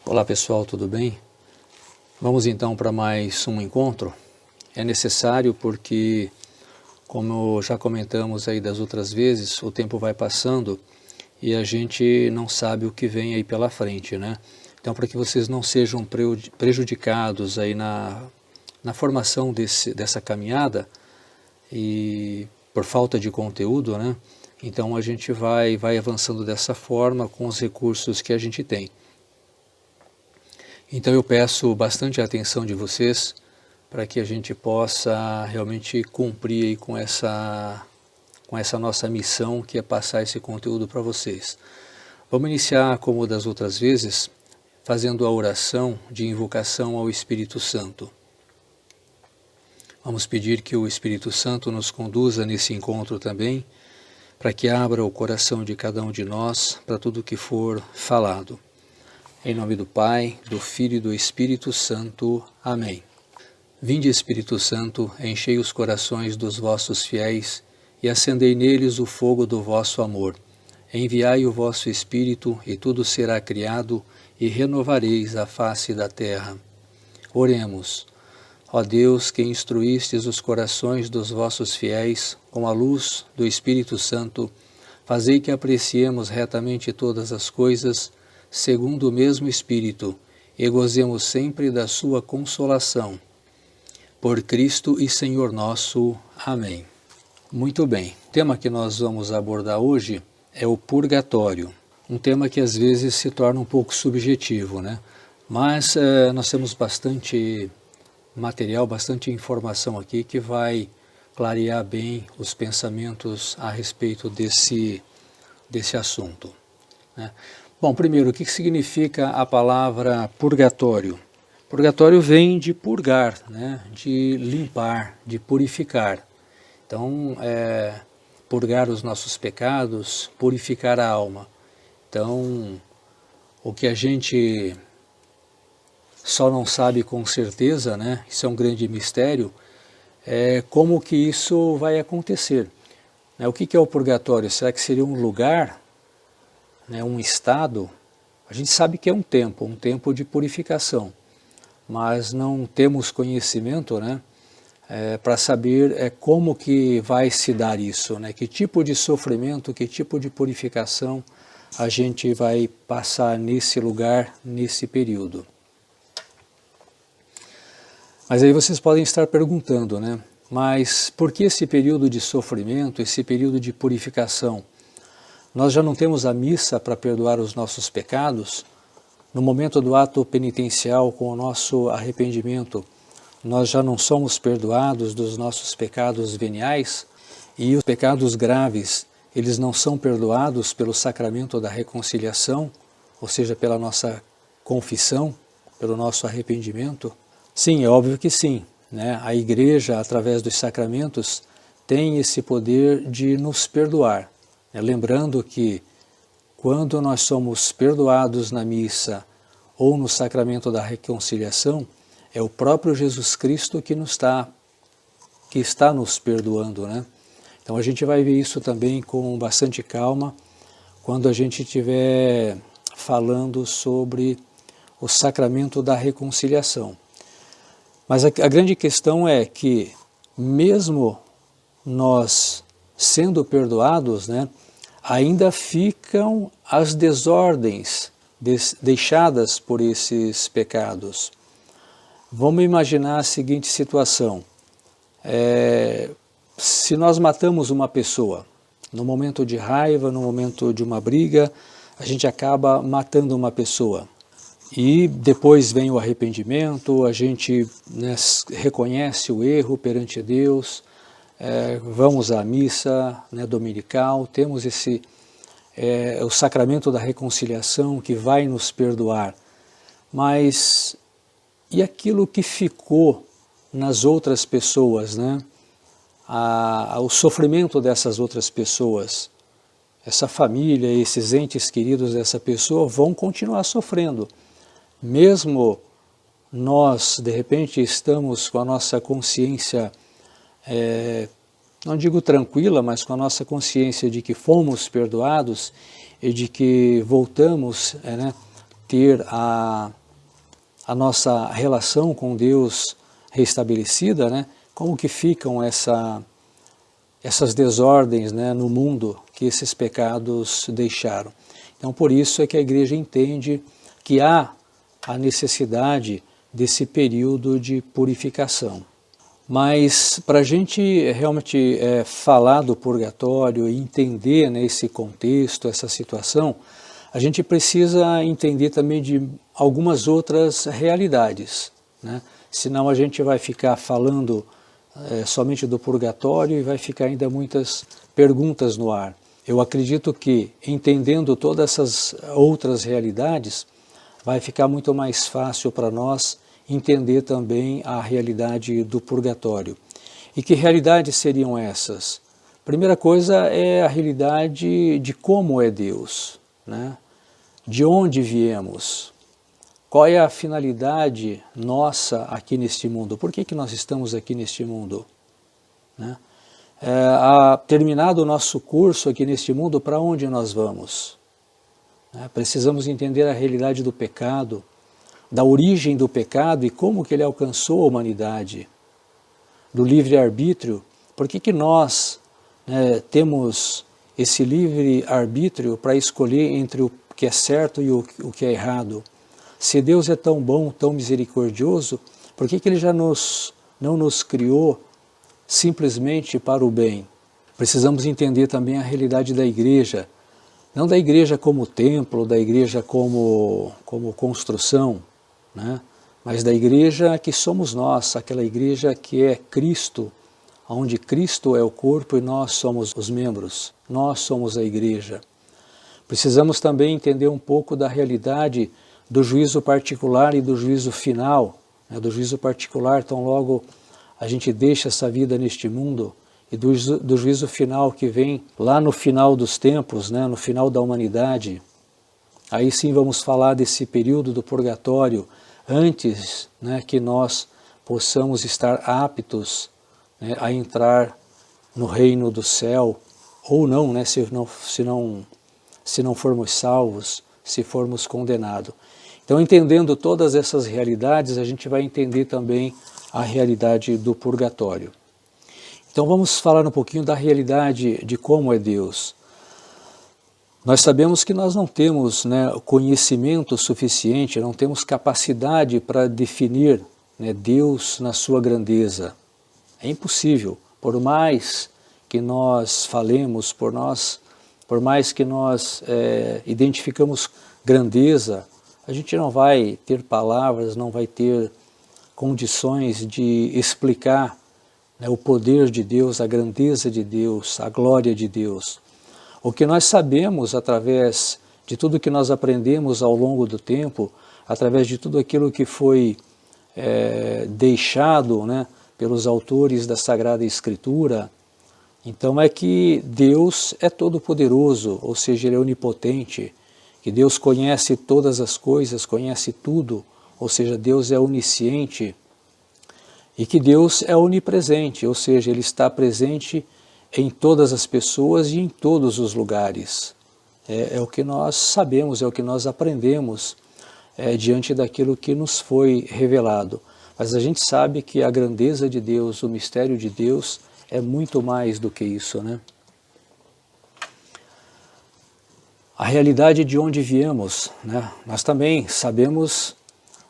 Olá pessoal, tudo bem? Vamos então para mais um encontro. É necessário porque, como já comentamos aí das outras vezes, o tempo vai passando e a gente não sabe o que vem aí pela frente, né? Então, para que vocês não sejam prejudicados aí na formação dessa caminhada e por falta de conteúdo, né? Então a gente vai avançando dessa forma com os recursos que a gente tem. Então eu peço bastante a atenção de vocês para que a gente possa realmente cumprir aí com essa nossa missão, que é passar esse conteúdo para vocês. Vamos iniciar, como das outras vezes, fazendo a oração de invocação ao Espírito Santo. Vamos pedir que o Espírito Santo nos conduza nesse encontro também, para que abra o coração de cada um de nós para tudo o que for falado. Em nome do Pai, do Filho e do Espírito Santo. Amém. Vinde, Espírito Santo, enchei os corações dos vossos fiéis e acendei neles o fogo do vosso amor. Enviai o vosso Espírito e tudo será criado e renovareis a face da terra. Oremos. Ó Deus, que instruístes os corações dos vossos fiéis com a luz do Espírito Santo, fazei que apreciemos retamente todas as coisas, segundo o mesmo Espírito, e gozemos sempre da sua consolação. Por Cristo e Senhor nosso. Amém. Muito bem, o tema que nós vamos abordar hoje é o purgatório. Um tema que às vezes se torna um pouco subjetivo, né? Mas nós temos bastante material, bastante informação aqui que vai clarear bem os pensamentos a respeito desse assunto, né? Bom, primeiro, o que significa a palavra purgatório? Purgatório vem de purgar, né? De limpar, de purificar. Então, purgar os nossos pecados, purificar a alma. Então, o que a gente só não sabe com certeza, né? Isso é um grande mistério, é como que isso vai acontecer. O que é o purgatório? Será que seria um lugar, né, um estado? A gente sabe que é um tempo de purificação, mas não temos conhecimento, né, para saber como que vai se dar isso, né, que tipo de sofrimento, que tipo de purificação a gente vai passar nesse lugar, nesse período. Mas aí vocês podem estar perguntando, né, mas por que esse período de sofrimento, esse período de purificação? Nós já não temos a missa para perdoar os nossos pecados? No momento do ato penitencial, com o nosso arrependimento, nós já não somos perdoados dos nossos pecados veniais? E os pecados graves, eles não são perdoados pelo sacramento da reconciliação, ou seja, pela nossa confissão, pelo nosso arrependimento? Sim, é óbvio que sim, né? A Igreja, através dos sacramentos, tem esse poder de nos perdoar. Lembrando que quando nós somos perdoados na missa ou no sacramento da reconciliação, é o próprio Jesus Cristo que está nos perdoando, né? Então a gente vai ver isso também com bastante calma quando a gente estiver falando sobre o sacramento da reconciliação. Mas a grande questão é que, mesmo nós sendo perdoados, né, ainda ficam as desordens deixadas por esses pecados. Vamos imaginar a seguinte situação. Se nós matamos uma pessoa, no momento de raiva, no momento de uma briga, a gente acaba matando uma pessoa. E depois vem o arrependimento, a gente, né, reconhece o erro perante Deus, vamos à missa, né, dominical, temos o sacramento da reconciliação que vai nos perdoar. Mas e aquilo que ficou nas outras pessoas, né? O sofrimento dessas outras pessoas, essa família, esses entes queridos dessa pessoa vão continuar sofrendo. Mesmo nós, de repente, estamos com a nossa consciência, não digo tranquila, mas com a nossa consciência de que fomos perdoados e de que voltamos, né, ter a nossa relação com Deus restabelecida, né? Como que ficam essas desordens, né, no mundo que esses pecados deixaram. Então, por isso é que a igreja entende que há a necessidade desse período de purificação. Mas para a gente realmente falar do purgatório e entender, né, esse contexto, essa situação, a gente precisa entender também de algumas outras realidades, né? Senão a gente vai ficar falando somente do purgatório e vai ficar ainda muitas perguntas no ar. Eu acredito que, entendendo todas essas outras realidades, vai ficar muito mais fácil para nós entender também a realidade do purgatório. E que realidades seriam essas? Primeira coisa é a realidade de como é Deus, né? De onde viemos, qual é a finalidade nossa aqui neste mundo, por que nós estamos aqui neste mundo, né? Terminado o nosso curso aqui neste mundo, para onde nós vamos? Precisamos entender a realidade do pecado, da origem do pecado e como que ele alcançou a humanidade, do livre-arbítrio. Por que nós temos esse livre-arbítrio para escolher entre o que é certo e o que é errado? Se Deus é tão bom, tão misericordioso, por que Ele já não nos criou simplesmente para o bem? Precisamos entender também a realidade da igreja, não da igreja como templo, da igreja como construção, né? Mas da igreja que somos nós, aquela igreja que é Cristo, onde Cristo é o corpo e nós somos os membros, nós somos a igreja. Precisamos também entender um pouco da realidade do juízo particular e do juízo final, né? Do juízo particular, tão logo a gente deixa essa vida neste mundo, e do juízo final que vem lá no final dos tempos, né? No final da humanidade. Aí sim vamos falar desse período do purgatório, antes, né, que nós possamos estar aptos, né, a entrar no reino do céu, ou não, né, se não formos salvos, se formos condenados. Então, entendendo todas essas realidades, a gente vai entender também a realidade do purgatório. Então vamos falar um pouquinho da realidade de como é Deus. Nós sabemos que nós não temos, né, conhecimento suficiente, não temos capacidade para definir, né, Deus na sua grandeza. É impossível, por mais que nós falemos, por mais que nós identificamos grandeza, a gente não vai ter palavras, não vai ter condições de explicar, né, o poder de Deus, a grandeza de Deus, a glória de Deus. O que nós sabemos através de tudo que nós aprendemos ao longo do tempo, através de tudo aquilo que foi deixado, né, pelos autores da Sagrada Escritura, então é que Deus é todo-poderoso, ou seja, Ele é onipotente, que Deus conhece todas as coisas, conhece tudo, ou seja, Deus é onisciente, e que Deus é onipresente, ou seja, Ele está presente em todas as pessoas e em todos os lugares. É o que nós sabemos, é o que nós aprendemos diante daquilo que nos foi revelado. Mas a gente sabe que a grandeza de Deus, o mistério de Deus, é muito mais do que isso, né? A realidade de onde viemos, né? Nós também sabemos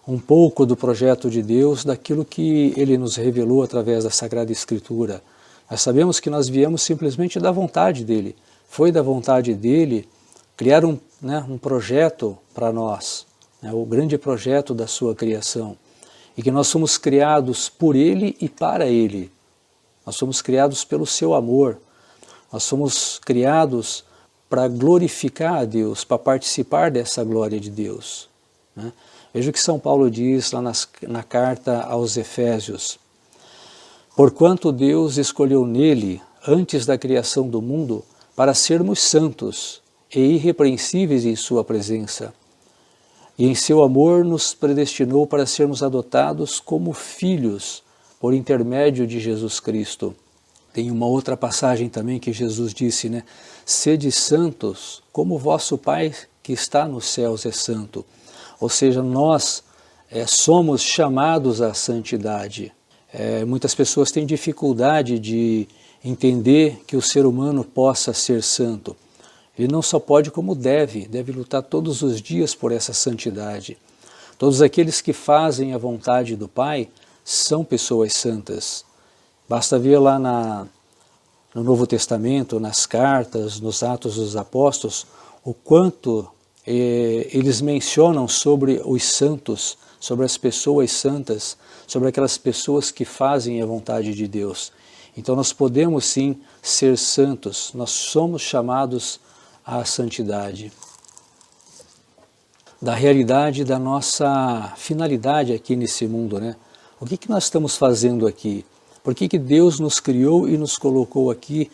um pouco do projeto de Deus, daquilo que Ele nos revelou através da Sagrada Escritura. Nós sabemos que nós viemos simplesmente da vontade dEle. Foi da vontade dEle criar um projeto para nós, né? O grande projeto da sua criação. E que nós somos criados por Ele e para Ele. Nós somos criados pelo seu amor. Nós somos criados para glorificar a Deus, para participar dessa glória de Deus, né? Veja o que São Paulo diz lá na carta aos Efésios. Porquanto Deus escolheu nele, antes da criação do mundo, para sermos santos e irrepreensíveis em sua presença. E em seu amor nos predestinou para sermos adotados como filhos por intermédio de Jesus Cristo. Tem uma outra passagem também que Jesus disse, né? Sede santos, como vosso Pai que está nos céus é santo. ou seja, nós somos chamados à santidade. Muitas pessoas têm dificuldade de entender que o ser humano possa ser santo. Ele não só pode como deve lutar todos os dias por essa santidade. Todos aqueles que fazem a vontade do Pai são pessoas santas. Basta ver lá no Novo Testamento, nas cartas, nos Atos dos Apóstolos, o quanto eles mencionam sobre os santos, sobre as pessoas santas, sobre aquelas pessoas que fazem a vontade de Deus. Então nós podemos sim ser santos, nós somos chamados à santidade. Da realidade da nossa finalidade aqui nesse mundo, né? O que nós estamos fazendo aqui? Por que Deus nos criou e nos colocou aqui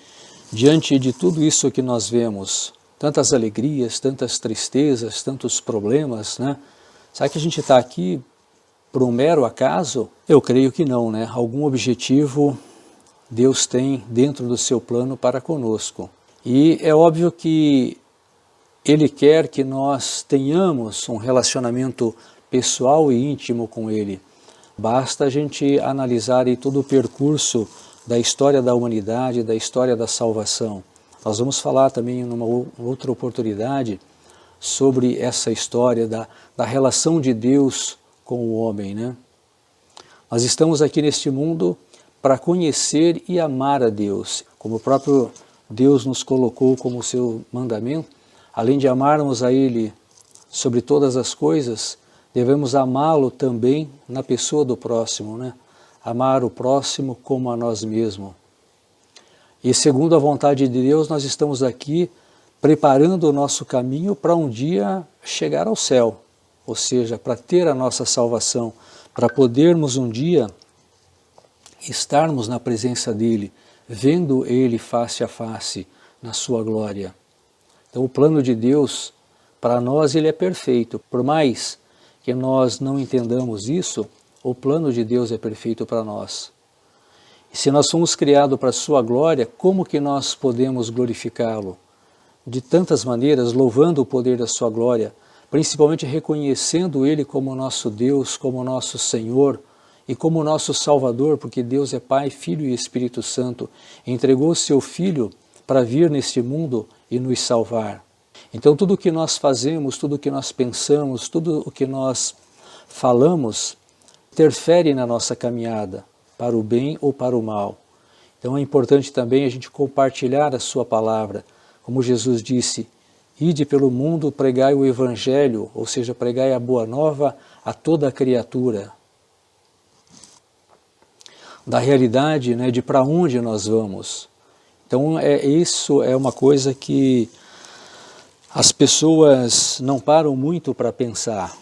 diante de tudo isso que nós vemos? Tantas alegrias, tantas tristezas, tantos problemas, né? Será que a gente está aqui por um mero acaso? Eu creio que não, né? Algum objetivo Deus tem dentro do seu plano para conosco. E é óbvio que Ele quer que nós tenhamos um relacionamento pessoal e íntimo com Ele. Basta a gente analisar aí todo o percurso da história da humanidade, da história da salvação. Nós vamos falar também em uma outra oportunidade sobre essa história da relação de Deus com o homem, né? Nós estamos aqui neste mundo para conhecer e amar a Deus, como o próprio Deus nos colocou como seu mandamento. Além de amarmos a Ele sobre todas as coisas, devemos amá-lo também na pessoa do próximo, né? Amar o próximo como a nós mesmos. E segundo a vontade de Deus, nós estamos aqui preparando o nosso caminho para um dia chegar ao céu, ou seja, para ter a nossa salvação, para podermos um dia estarmos na presença dEle, vendo Ele face a face, na sua glória. Então o plano de Deus, para nós, ele é perfeito. Por mais que nós não entendamos isso, o plano de Deus é perfeito para nós. E se nós fomos criados para a sua glória, como que nós podemos glorificá-lo? De tantas maneiras, louvando o poder da sua glória, principalmente reconhecendo Ele como nosso Deus, como nosso Senhor e como nosso Salvador, porque Deus é Pai, Filho e Espírito Santo, entregou o seu Filho para vir neste mundo e nos salvar. Então tudo o que nós fazemos, tudo o que nós pensamos, tudo o que nós falamos, interfere na nossa caminhada, para o bem ou para o mal. Então é importante também a gente compartilhar a sua palavra, como Jesus disse, ide pelo mundo, pregai o Evangelho, ou seja, pregai a boa nova a toda a criatura. Da realidade, né, de para onde nós vamos. Então isso é uma coisa que as pessoas não param muito para pensar,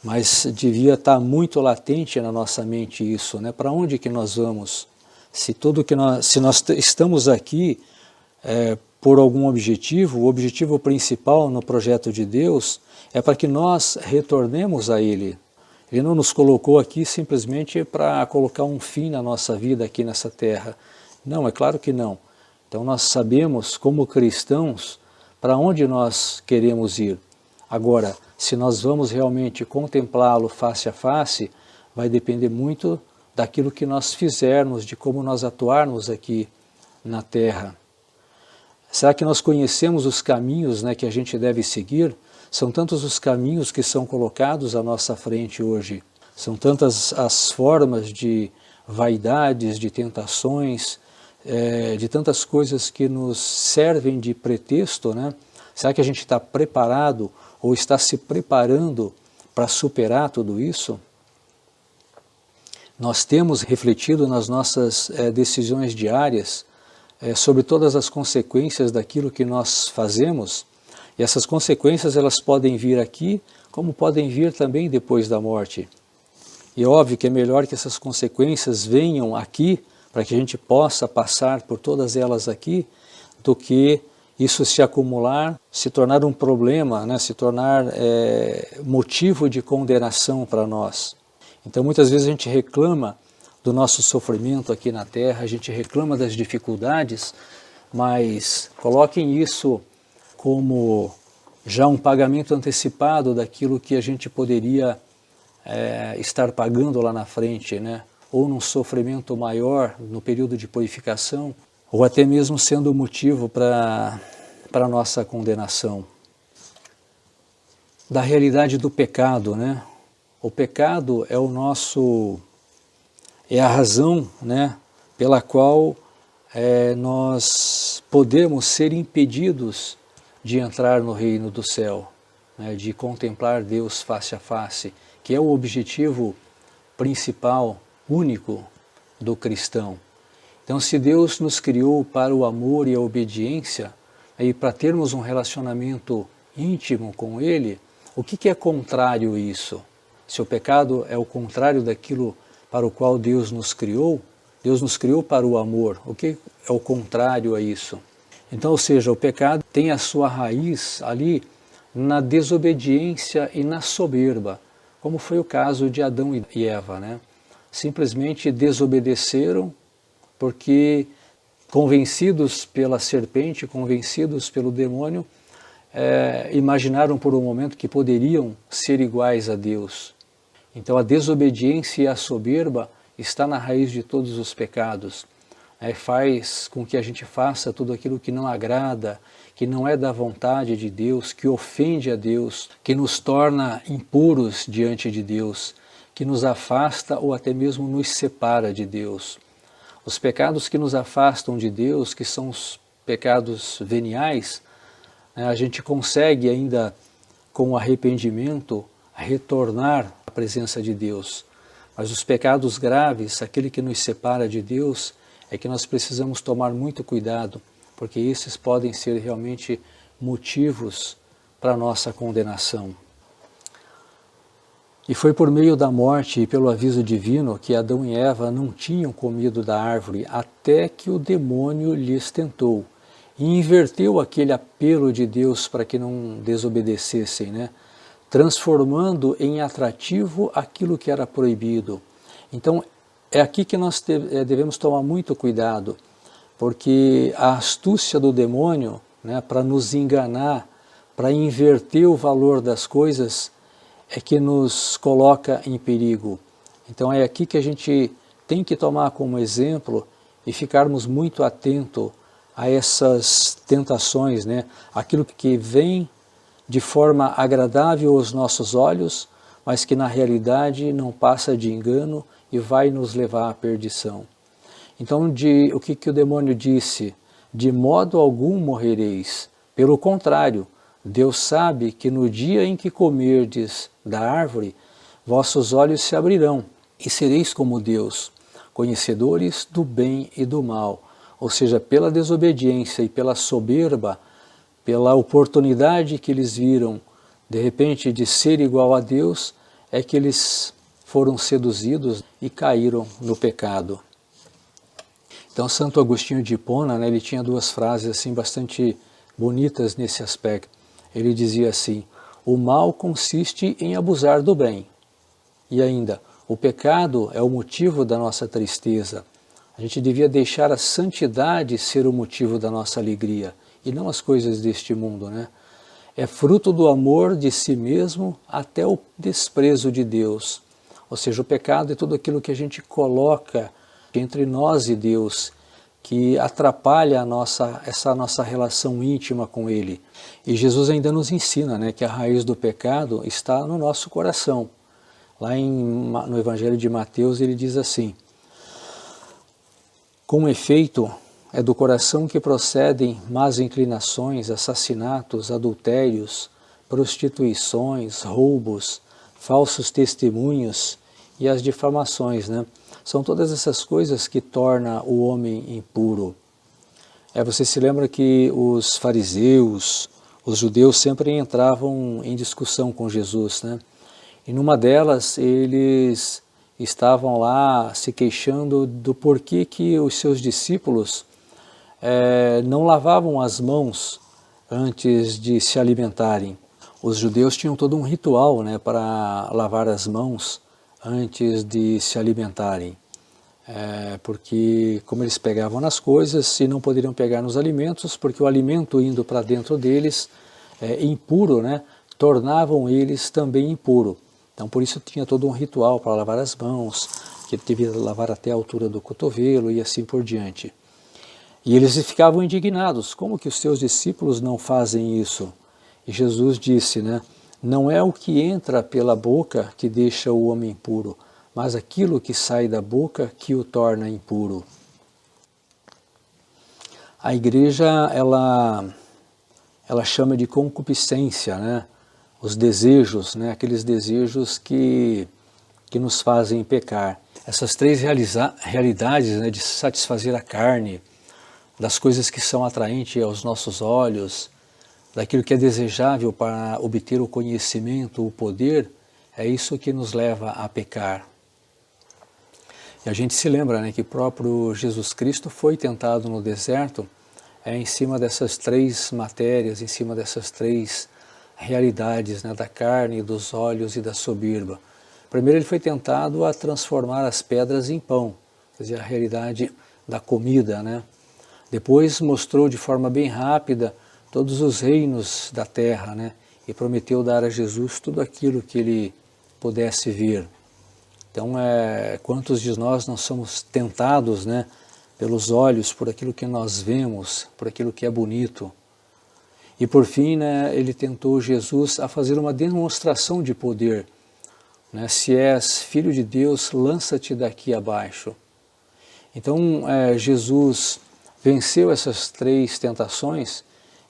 mas devia estar muito latente na nossa mente isso, né? Para onde que nós vamos? Se nós estamos aqui por algum objetivo, o objetivo principal no projeto de Deus é para que nós retornemos a Ele. Ele não nos colocou aqui simplesmente para colocar um fim na nossa vida aqui nessa terra. Não, é claro que não. Então nós sabemos, como cristãos, para onde nós queremos ir. Agora, se nós vamos realmente contemplá-lo face a face, vai depender muito daquilo que nós fizermos, de como nós atuarmos aqui na terra. Será que nós conhecemos os caminhos, né, que a gente deve seguir? São tantos os caminhos que são colocados à nossa frente hoje. São tantas as formas de vaidades, de tentações, de tantas coisas que nos servem de pretexto, né? Será que a gente está preparado ou está se preparando para superar tudo isso? Nós temos refletido nas nossas decisões diárias sobre todas as consequências daquilo que nós fazemos, e essas consequências elas podem vir aqui, como podem vir também depois da morte. E é óbvio que é melhor que essas consequências venham aqui, para que a gente possa passar por todas elas aqui, do que isso se acumular, se tornar um problema, né? Se tornar motivo de condenação para nós. Então muitas vezes a gente reclama do nosso sofrimento aqui na Terra, a gente reclama das dificuldades, mas coloquem isso como já um pagamento antecipado daquilo que a gente poderia estar pagando lá na frente, né? Ou num sofrimento maior no período de purificação, ou até mesmo sendo motivo para a nossa condenação. Da realidade do pecado, né? O pecado é a razão, né, pela qual nós podemos ser impedidos de entrar no reino do céu, né, de contemplar Deus face a face, que é o objetivo principal, único do cristão. Então, se Deus nos criou para o amor e a obediência, e para termos um relacionamento íntimo com Ele, o que é contrário a isso? Se o pecado é o contrário daquilo para o qual Deus nos criou para o amor. O que é o contrário a isso? Então, ou seja, o pecado tem a sua raiz ali na desobediência e na soberba, como foi o caso de Adão e Eva, né? Simplesmente desobedeceram porque, convencidos pela serpente, convencidos pelo demônio, imaginaram por um momento que poderiam ser iguais a Deus. Então a desobediência e a soberba está na raiz de todos os pecados. Faz com que a gente faça tudo aquilo que não agrada, que não é da vontade de Deus, que ofende a Deus, que nos torna impuros diante de Deus, que nos afasta ou até mesmo nos separa de Deus. Os pecados que nos afastam de Deus, que são os pecados veniais, a gente consegue ainda, com o arrependimento, retornar à presença de Deus. Mas os pecados graves, aquele que nos separa de Deus, é que nós precisamos tomar muito cuidado, porque esses podem ser realmente motivos para a nossa condenação. E foi por meio da morte e pelo aviso divino que Adão e Eva não tinham comido da árvore até que o demônio lhes tentou e inverteu aquele apelo de Deus para que não desobedecessem, né? Transformando em atrativo aquilo que era proibido. Então, é aqui que nós devemos tomar muito cuidado, porque a astúcia do demônio, né, para nos enganar, para inverter o valor das coisas, é que nos coloca em perigo. Então é aqui que a gente tem que tomar como exemplo e ficarmos muito atentos a essas tentações, né? Aquilo que vem de forma agradável aos nossos olhos, mas que na realidade não passa de engano e vai nos levar à perdição. Então, o que o demônio disse? De modo algum morrereis. Pelo contrário, Deus sabe que no dia em que comerdes da árvore, vossos olhos se abrirão e sereis como Deus, conhecedores do bem e do mal. Ou seja, pela desobediência e pela soberba, pela oportunidade que eles viram, de repente, de ser igual a Deus, é que eles foram seduzidos e caíram no pecado. Então, Santo Agostinho de Hipona, né, ele tinha duas frases assim bastante bonitas nesse aspecto. Ele dizia assim: o mal consiste em abusar do bem. E ainda, o pecado é o motivo da nossa tristeza. A gente devia deixar a santidade ser o motivo da nossa alegria, e não as coisas deste mundo, né? É fruto do amor de si mesmo até o desprezo de Deus. Ou seja, o pecado é tudo aquilo que a gente coloca entre nós e Deus, que atrapalha essa nossa relação íntima com Ele. E Jesus ainda nos ensina, né, que a raiz do pecado está no nosso coração. Lá no Evangelho de Mateus ele diz assim: com efeito, é do coração que procedem más inclinações, assassinatos, adultérios, prostituições, roubos, falsos testemunhos e as difamações, né? São todas essas coisas que tornam o homem impuro. Você se lembra que os fariseus, os judeus sempre entravam em discussão com Jesus, né? E numa delas eles estavam lá se queixando do porquê que os seus discípulos não lavavam as mãos antes de se alimentarem. Os judeus tinham todo um ritual, né, para lavar as mãos antes de se alimentarem. Porque como eles pegavam nas coisas e não poderiam pegar nos alimentos, porque o alimento indo para dentro deles impuro, né, tornavam eles também impuro. Então por isso tinha todo um ritual para lavar as mãos, que devia lavar até a altura do cotovelo e assim por diante. E eles ficavam indignados, como que os seus discípulos não fazem isso? E Jesus disse, né, não é o que entra pela boca que deixa o homem impuro, mas aquilo que sai da boca que o torna impuro. A igreja, ela chama de concupiscência, né? Os desejos, né? Aqueles desejos que nos fazem pecar. Essas três realidades, né, de satisfazer a carne, das coisas que são atraentes aos nossos olhos, daquilo que é desejável para obter o conhecimento, o poder, é isso que nos leva a pecar. E a gente se lembra, né, que o próprio Jesus Cristo foi tentado no deserto em cima dessas três matérias, em cima dessas três realidades, né, da carne, dos olhos e da soberba. Primeiro ele foi tentado a transformar as pedras em pão, quer dizer, a realidade da comida, né? Depois mostrou de forma bem rápida todos os reinos da terra, né? E prometeu dar a Jesus tudo aquilo que ele pudesse ver. Então, quantos de nós não somos tentados, né, pelos olhos, por aquilo que nós vemos, por aquilo que é bonito? E por fim, né, ele tentou Jesus a fazer uma demonstração de poder. Né? Se és filho de Deus, lança-te daqui abaixo. Então, Jesus venceu essas três tentações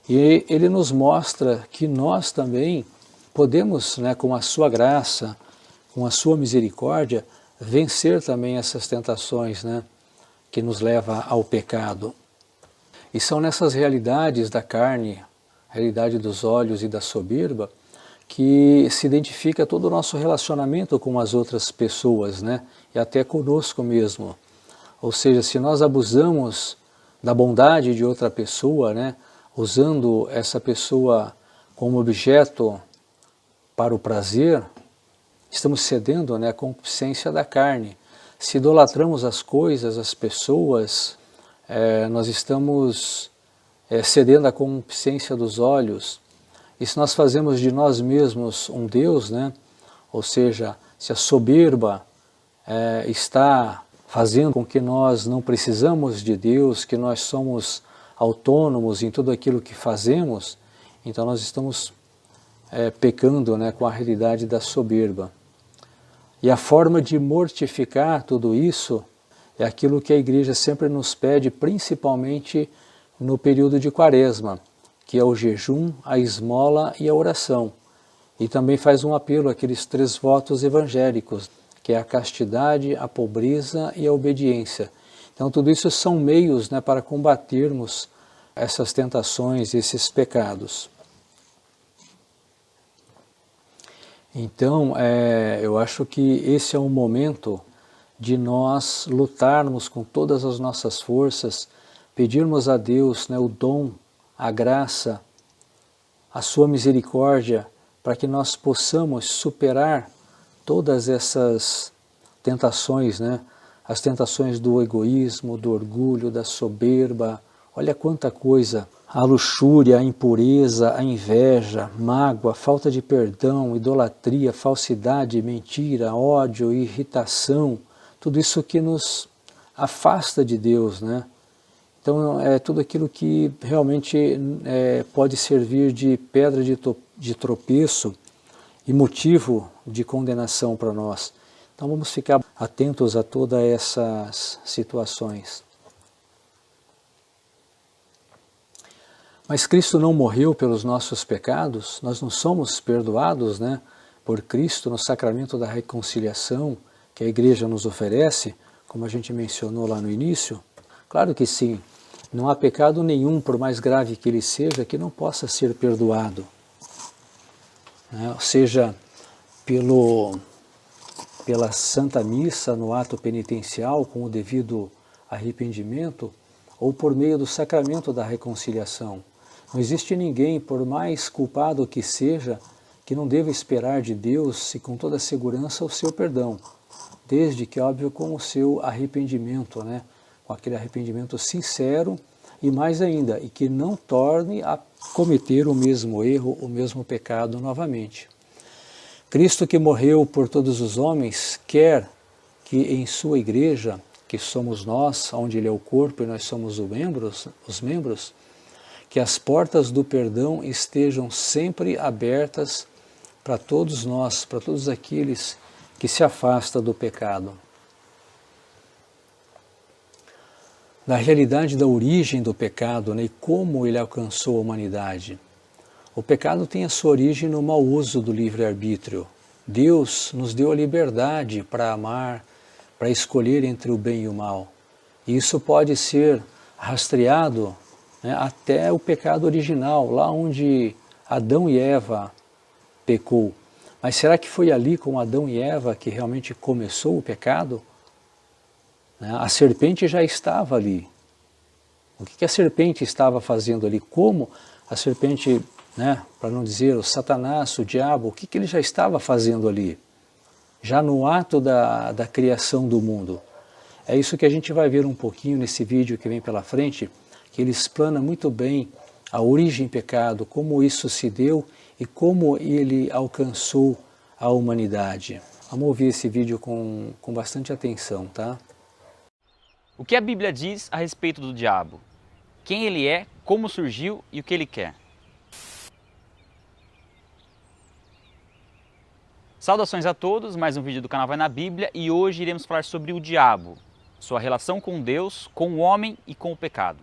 e ele nos mostra que nós também podemos, né, com a sua graça, com a sua misericórdia, vencer também essas tentações, né, que nos leva ao pecado. E são nessas realidades da carne, realidade dos olhos e da soberba, que se identifica todo o nosso relacionamento com as outras pessoas, né, e até conosco mesmo. Ou seja, se nós abusamos da bondade de outra pessoa, né, usando essa pessoa como objeto para o prazer, estamos cedendo, né, à concupiscência da carne. Se idolatramos as coisas, as pessoas, nós estamos cedendo à concupiscência dos olhos. E se nós fazemos de nós mesmos um Deus, né, ou seja, se a soberba está fazendo com que nós não precisamos de Deus, que nós somos autônomos em tudo aquilo que fazemos, então nós estamos pecando, né, com a realidade da soberba. E a forma de mortificar tudo isso é aquilo que a igreja sempre nos pede, principalmente no período de Quaresma, que é o jejum, a esmola e a oração. E também faz um apelo àqueles três votos evangélicos, que é a castidade, a pobreza e a obediência. Então tudo isso são meios, né, para combatermos essas tentações, esses pecados. Então, eu acho que esse é o momento de nós lutarmos com todas as nossas forças, pedirmos a Deus, né, o dom, a graça, a sua misericórdia, para que nós possamos superar todas essas tentações, né? As tentações do egoísmo, do orgulho, da soberba, olha quanta coisa, a luxúria, a impureza, a inveja, mágoa, falta de perdão, idolatria, falsidade, mentira, ódio, irritação, tudo isso que nos afasta de Deus, né? Então é tudo aquilo que realmente pode servir de pedra de tropeço e motivo de condenação para nós. Então vamos ficar atentos a todas essas situações. Mas Cristo não morreu pelos nossos pecados, nós não somos perdoados, né, por Cristo no sacramento da reconciliação que a igreja nos oferece, como a gente mencionou lá no início? Claro que sim, não há pecado nenhum, por mais grave que ele seja, que não possa ser perdoado. Seja pela Santa Missa no ato penitencial, com o devido arrependimento, ou por meio do sacramento da reconciliação. Não existe ninguém, por mais culpado que seja, que não deva esperar de Deus e com toda segurança o seu perdão, desde que, óbvio, com o seu arrependimento, né? Com aquele arrependimento sincero e mais ainda, e que não torne a cometer o mesmo erro, o mesmo pecado novamente. Cristo que morreu por todos os homens, quer que em sua igreja, que somos nós, onde ele é o corpo e nós somos os membros, que as portas do perdão estejam sempre abertas para todos nós, para todos aqueles que se afastam do pecado. Da realidade da origem do pecado, né, e como ele alcançou a humanidade. O pecado tem a sua origem no mau uso do livre-arbítrio. Deus nos deu a liberdade para amar, para escolher entre o bem e o mal. E isso pode ser rastreado, né, até o pecado original, lá onde Adão e Eva pecou. Mas será que foi ali com Adão e Eva que realmente começou o pecado? A serpente já estava ali. O que a serpente estava fazendo ali? Como a serpente, para não dizer o Satanás, o diabo, o que ele já estava fazendo ali? Já no ato da criação do mundo. É isso que a gente vai ver um pouquinho nesse vídeo que vem pela frente, que ele explana muito bem a origem do pecado, como isso se deu e como ele alcançou a humanidade. Vamos ouvir esse vídeo com bastante atenção, tá? O que a Bíblia diz a respeito do diabo? Quem ele é, como surgiu e o que ele quer? Saudações a todos, mais um vídeo do canal Vai na Bíblia e hoje iremos falar sobre o diabo, sua relação com Deus, com o homem e com o pecado.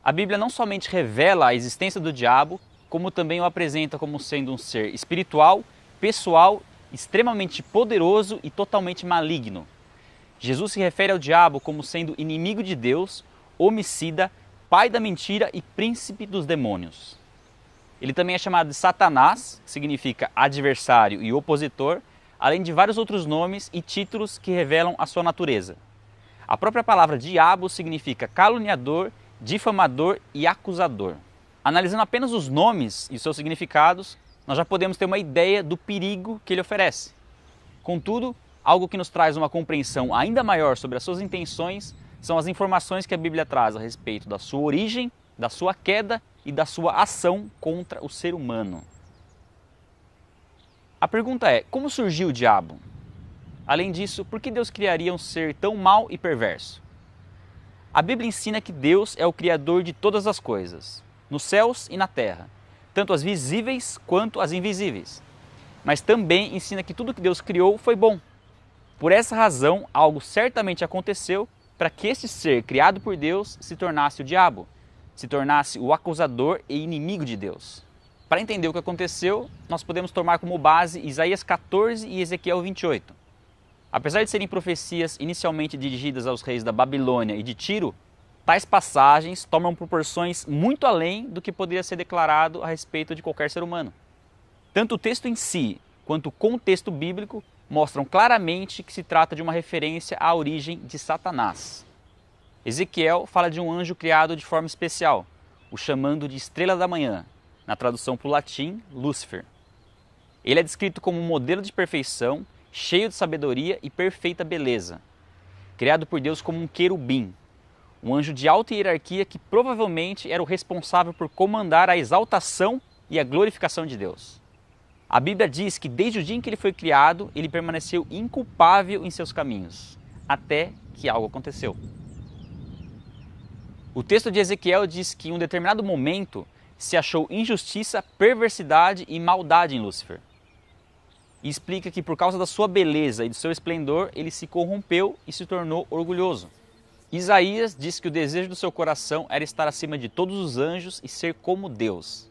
A Bíblia não somente revela a existência do diabo, como também o apresenta como sendo um ser espiritual, pessoal, extremamente poderoso e totalmente maligno. Jesus se refere ao diabo como sendo inimigo de Deus, homicida, pai da mentira e príncipe dos demônios. Ele também é chamado de Satanás, que significa adversário e opositor, além de vários outros nomes e títulos que revelam a sua natureza. A própria palavra diabo significa caluniador, difamador e acusador. Analisando apenas os nomes e os seus significados, nós já podemos ter uma ideia do perigo que ele oferece. Contudo, algo que nos traz uma compreensão ainda maior sobre as suas intenções são as informações que a Bíblia traz a respeito da sua origem, da sua queda e da sua ação contra o ser humano. A pergunta é, como surgiu o diabo? Além disso, por que Deus criaria um ser tão mau e perverso? A Bíblia ensina que Deus é o Criador de todas as coisas, nos céus e na terra, tanto as visíveis quanto as invisíveis. Mas também ensina que tudo que Deus criou foi bom. Por essa razão, algo certamente aconteceu para que este ser criado por Deus se tornasse o diabo, se tornasse o acusador e inimigo de Deus. Para entender o que aconteceu, nós podemos tomar como base Isaías 14 e Ezequiel 28. Apesar de serem profecias inicialmente dirigidas aos reis da Babilônia e de Tiro, tais passagens tomam proporções muito além do que poderia ser declarado a respeito de qualquer ser humano. Tanto o texto em si, quanto o contexto bíblico, mostram claramente que se trata de uma referência à origem de Satanás. Ezequiel fala de um anjo criado de forma especial, o chamando de estrela da manhã, na tradução para o latim, Lúcifer. Ele é descrito como um modelo de perfeição, cheio de sabedoria e perfeita beleza, criado por Deus como um querubim, um anjo de alta hierarquia que provavelmente era o responsável por comandar a exaltação e a glorificação de Deus. A Bíblia diz que desde o dia em que ele foi criado, ele permaneceu inculpável em seus caminhos, até que algo aconteceu. O texto de Ezequiel diz que em um determinado momento se achou injustiça, perversidade e maldade em Lúcifer. E explica que por causa da sua beleza e do seu esplendor, ele se corrompeu e se tornou orgulhoso. Isaías diz que o desejo do seu coração era estar acima de todos os anjos e ser como Deus.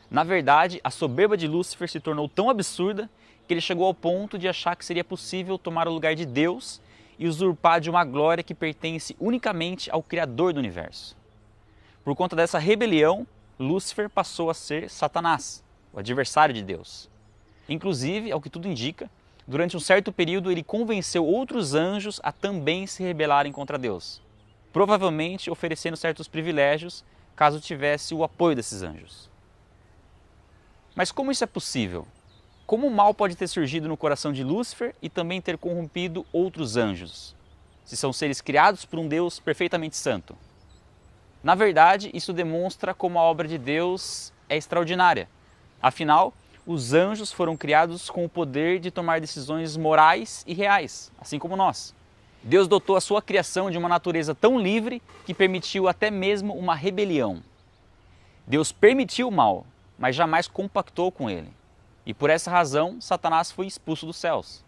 Na verdade, a soberba de Lúcifer se tornou tão absurda que ele chegou ao ponto de achar que seria possível tomar o lugar de Deus e usurpar de uma glória que pertence unicamente ao Criador do universo. Por conta dessa rebelião, Lúcifer passou a ser Satanás, o adversário de Deus. Inclusive, ao que tudo indica, durante um certo período ele convenceu outros anjos a também se rebelarem contra Deus, provavelmente oferecendo certos privilégios caso tivesse o apoio desses anjos. Mas como isso é possível? Como o mal pode ter surgido no coração de Lúcifer e também ter corrompido outros anjos, se são seres criados por um Deus perfeitamente santo? Na verdade, isso demonstra como a obra de Deus é extraordinária. Afinal, os anjos foram criados com o poder de tomar decisões morais e reais, assim como nós. Deus dotou a sua criação de uma natureza tão livre que permitiu até mesmo uma rebelião. Deus permitiu o mal, mas jamais compactou com ele. E por essa razão, Satanás foi expulso dos céus.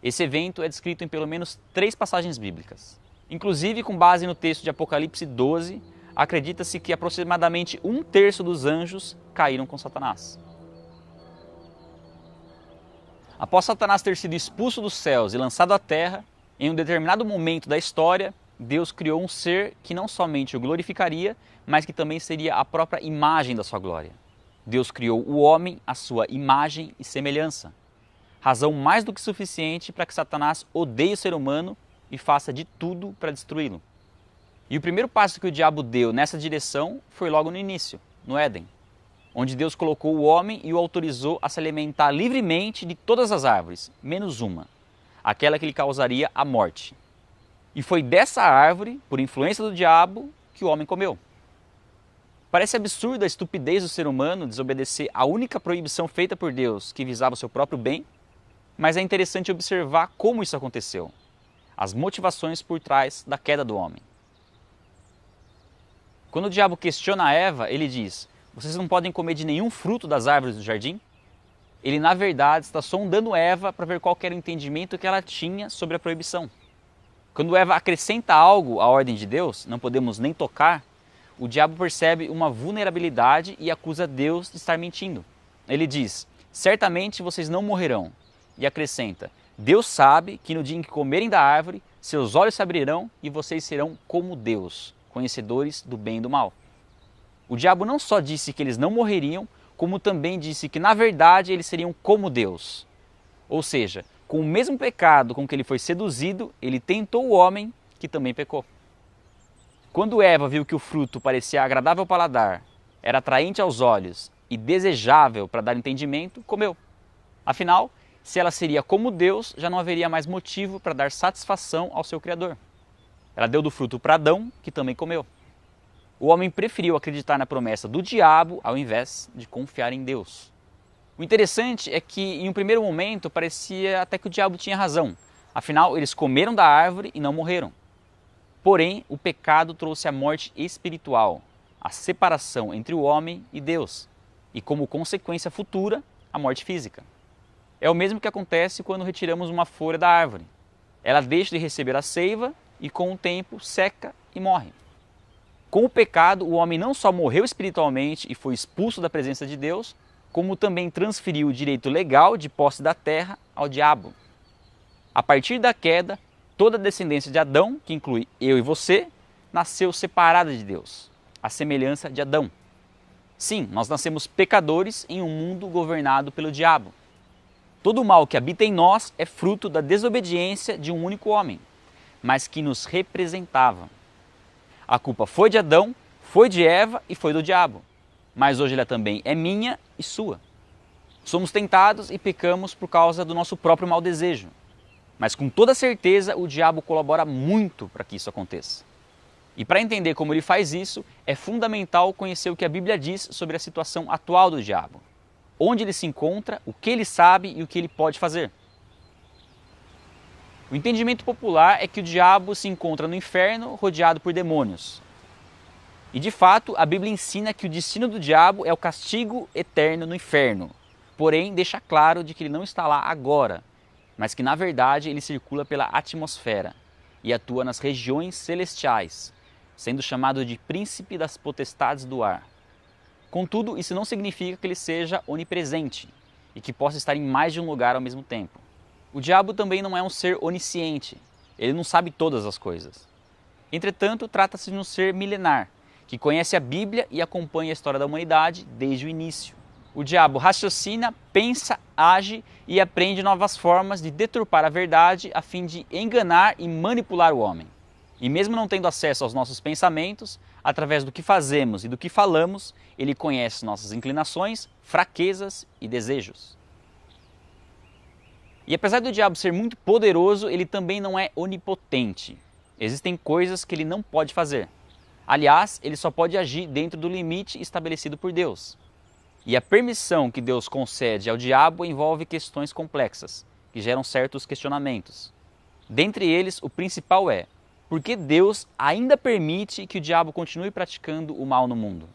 Esse evento é descrito em pelo menos 3 passagens bíblicas. Inclusive, com base no texto de Apocalipse 12, acredita-se que aproximadamente 1/3 dos anjos caíram com Satanás. Após Satanás ter sido expulso dos céus e lançado à terra, em um determinado momento da história, Deus criou um ser que não somente o glorificaria, mas que também seria a própria imagem da sua glória. Deus criou o homem à sua imagem e semelhança. Razão mais do que suficiente para que Satanás odeie o ser humano e faça de tudo para destruí-lo. E o primeiro passo que o diabo deu nessa direção foi logo no início, no Éden, onde Deus colocou o homem e o autorizou a se alimentar livremente de todas as árvores, menos uma, aquela que lhe causaria a morte. E foi dessa árvore, por influência do diabo, que o homem comeu. Parece absurda a estupidez do ser humano desobedecer a única proibição feita por Deus que visava o seu próprio bem, mas é interessante observar como isso aconteceu, as motivações por trás da queda do homem. Quando o diabo questiona Eva, ele diz: vocês não podem comer de nenhum fruto das árvores do jardim? Ele, na verdade, está sondando Eva para ver qual era o entendimento que ela tinha sobre a proibição. Quando Eva acrescenta algo à ordem de Deus, não podemos nem tocar, o diabo percebe uma vulnerabilidade e acusa Deus de estar mentindo. Ele diz: certamente vocês não morrerão. E acrescenta: Deus sabe que no dia em que comerem da árvore, seus olhos se abrirão e vocês serão como Deus, conhecedores do bem e do mal. O diabo não só disse que eles não morreriam, como também disse que na verdade eles seriam como Deus. Ou seja, com o mesmo pecado com que ele foi seduzido, ele tentou o homem que também pecou. Quando Eva viu que o fruto parecia agradável ao paladar, era atraente aos olhos e desejável para dar entendimento, comeu. Afinal, se ela seria como Deus, já não haveria mais motivo para dar satisfação ao seu Criador. Ela deu do fruto para Adão, que também comeu. O homem preferiu acreditar na promessa do diabo ao invés de confiar em Deus. O interessante é que, em um primeiro momento, parecia até que o diabo tinha razão. Afinal, eles comeram da árvore e não morreram. Porém, o pecado trouxe a morte espiritual, a separação entre o homem e Deus, e como consequência futura, a morte física. É o mesmo que acontece quando retiramos uma folha da árvore. Ela deixa de receber a seiva e, com o tempo, seca e morre. Com o pecado, o homem não só morreu espiritualmente e foi expulso da presença de Deus, como também transferiu o direito legal de posse da terra ao diabo. A partir da queda, toda a descendência de Adão, que inclui eu e você, nasceu separada de Deus, à semelhança de Adão. Sim, nós nascemos pecadores em um mundo governado pelo diabo. Todo o mal que habita em nós é fruto da desobediência de um único homem, mas que nos representava. A culpa foi de Adão, foi de Eva e foi do diabo, mas hoje ela também é minha e sua. Somos tentados e pecamos por causa do nosso próprio mau desejo. Mas com toda certeza o diabo colabora muito para que isso aconteça. E para entender como ele faz isso, é fundamental conhecer o que a Bíblia diz sobre a situação atual do diabo. Onde ele se encontra, o que ele sabe e o que ele pode fazer. O entendimento popular é que o diabo se encontra no inferno rodeado por demônios. E de fato, a Bíblia ensina que o destino do diabo é o castigo eterno no inferno. Porém, deixa claro de que ele não está lá agora, mas que na verdade ele circula pela atmosfera e atua nas regiões celestiais, sendo chamado de príncipe das potestades do ar. Contudo, isso não significa que ele seja onipresente e que possa estar em mais de um lugar ao mesmo tempo. O diabo também não é um ser onisciente, ele não sabe todas as coisas. Entretanto, trata-se de um ser milenar, que conhece a Bíblia e acompanha a história da humanidade desde o início. O diabo raciocina, pensa, age e aprende novas formas de deturpar a verdade a fim de enganar e manipular o homem. E mesmo não tendo acesso aos nossos pensamentos, através do que fazemos e do que falamos, ele conhece nossas inclinações, fraquezas e desejos. E apesar do diabo ser muito poderoso, ele também não é onipotente. Existem coisas que ele não pode fazer. Aliás, ele só pode agir dentro do limite estabelecido por Deus. E a permissão que Deus concede ao diabo envolve questões complexas, que geram certos questionamentos. Dentre eles, o principal é: por que Deus ainda permite que o diabo continue praticando o mal no mundo?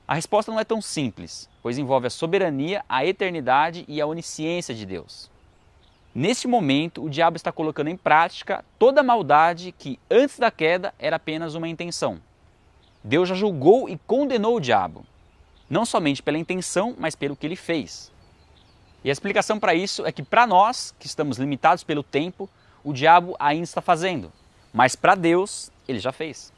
A resposta não é tão simples, pois envolve a soberania, a eternidade e a onisciência de Deus. Neste momento, o diabo está colocando em prática toda a maldade que, antes da queda, era apenas uma intenção. Deus já julgou e condenou o diabo, não somente pela intenção, mas pelo que ele fez. E a explicação para isso é que, para nós, que estamos limitados pelo tempo, o diabo ainda está fazendo, mas para Deus, ele já fez.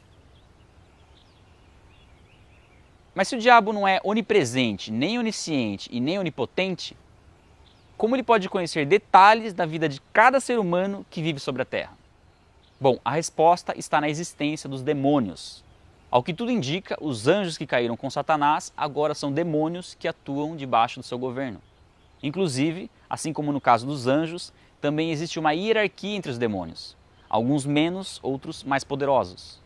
Mas se o diabo não é onipresente, nem onisciente e nem onipotente, como ele pode conhecer detalhes da vida de cada ser humano que vive sobre a Terra? Bom, a resposta está na existência dos demônios. Ao que tudo indica, os anjos que caíram com Satanás agora são demônios que atuam debaixo do seu governo. Inclusive, assim como no caso dos anjos, também existe uma hierarquia entre os demônios, alguns menos, outros mais poderosos.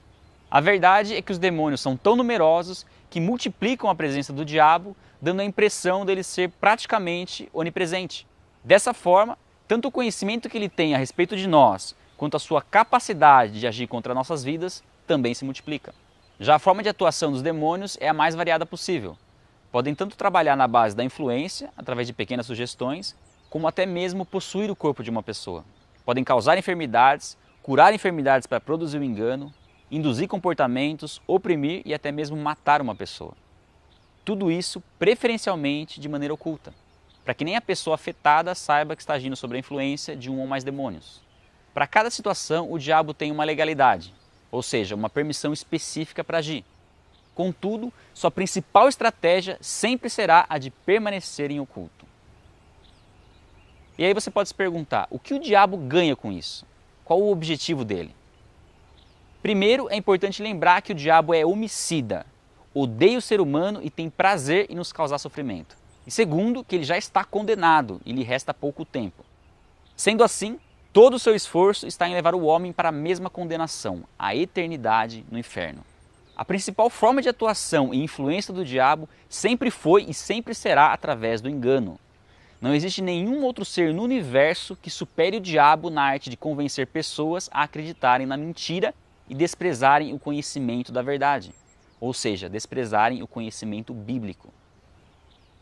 A verdade é que os demônios são tão numerosos que multiplicam a presença do diabo, dando a impressão dele ser praticamente onipresente. Dessa forma, tanto o conhecimento que ele tem a respeito de nós, quanto a sua capacidade de agir contra nossas vidas, também se multiplica. Já a forma de atuação dos demônios é a mais variada possível. Podem tanto trabalhar na base da influência, através de pequenas sugestões, como até mesmo possuir o corpo de uma pessoa. Podem causar enfermidades, curar enfermidades para produzir o engano, induzir comportamentos, oprimir e até mesmo matar uma pessoa. Tudo isso preferencialmente de maneira oculta, para que nem a pessoa afetada saiba que está agindo sob a influência de um ou mais demônios. Para cada situação, o diabo tem uma legalidade, ou seja, uma permissão específica para agir. Contudo, sua principal estratégia sempre será a de permanecer em oculto. E aí você pode se perguntar, o que o diabo ganha com isso? Qual o objetivo dele? Primeiro, é importante lembrar que o diabo é homicida, odeia o ser humano e tem prazer em nos causar sofrimento. E segundo, que ele já está condenado e lhe resta pouco tempo. Sendo assim, todo o seu esforço está em levar o homem para a mesma condenação, a eternidade no inferno. A principal forma de atuação e influência do diabo sempre foi e sempre será através do engano. Não existe nenhum outro ser no universo que supere o diabo na arte de convencer pessoas a acreditarem na mentira e desprezarem o conhecimento da verdade, ou seja, desprezarem o conhecimento bíblico.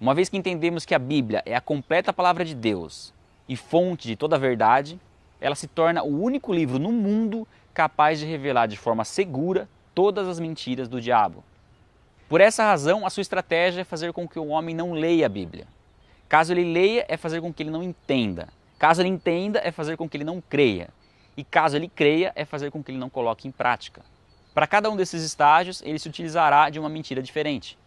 Uma vez que entendemos que a Bíblia é a completa palavra de Deus e fonte de toda a verdade, ela se torna o único livro no mundo capaz de revelar de forma segura todas as mentiras do diabo. Por essa razão, a sua estratégia é fazer com que o homem não leia a Bíblia. Caso ele leia, é fazer com que ele não entenda. Caso ele entenda, é fazer com que ele não creia. E caso ele creia, é fazer com que ele não coloque em prática. Para cada um desses estágios, ele se utilizará de uma mentira diferente.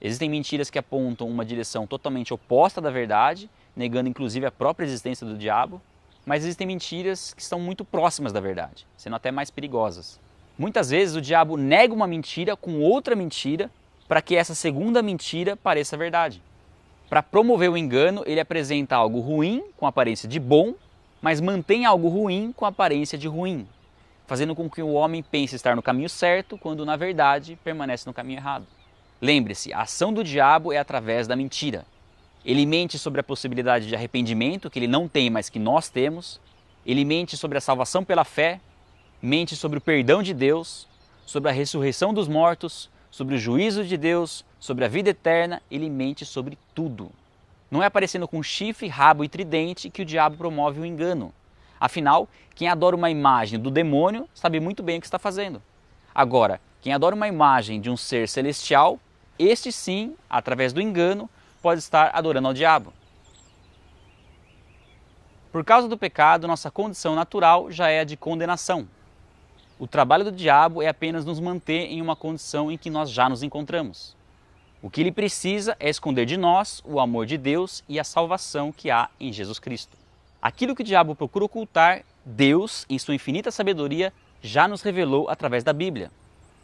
Existem mentiras que apontam uma direção totalmente oposta da verdade, negando inclusive a própria existência do diabo, mas existem mentiras que estão muito próximas da verdade, sendo até mais perigosas. Muitas vezes o diabo nega uma mentira com outra mentira para que essa segunda mentira pareça verdade. Para promover o engano, ele apresenta algo ruim com aparência de bom, mas mantém algo ruim com aparência de ruim, fazendo com que o homem pense estar no caminho certo, quando na verdade permanece no caminho errado. Lembre-se, a ação do diabo é através da mentira. Ele mente sobre a possibilidade de arrependimento, que ele não tem, mas que nós temos. Ele mente sobre a salvação pela fé, mente sobre o perdão de Deus, sobre a ressurreição dos mortos, sobre o juízo de Deus, sobre a vida eterna. Ele mente sobre tudo. Não é aparecendo com chifre, rabo e tridente que o diabo promove o engano. Afinal, quem adora uma imagem do demônio sabe muito bem o que está fazendo. Agora, quem adora uma imagem de um ser celestial, este sim, através do engano, pode estar adorando ao diabo. Por causa do pecado, nossa condição natural já é a de condenação. O trabalho do diabo é apenas nos manter em uma condição em que nós já nos encontramos. O que ele precisa é esconder de nós o amor de Deus e a salvação que há em Jesus Cristo. Aquilo que o diabo procura ocultar, Deus, em sua infinita sabedoria, já nos revelou através da Bíblia.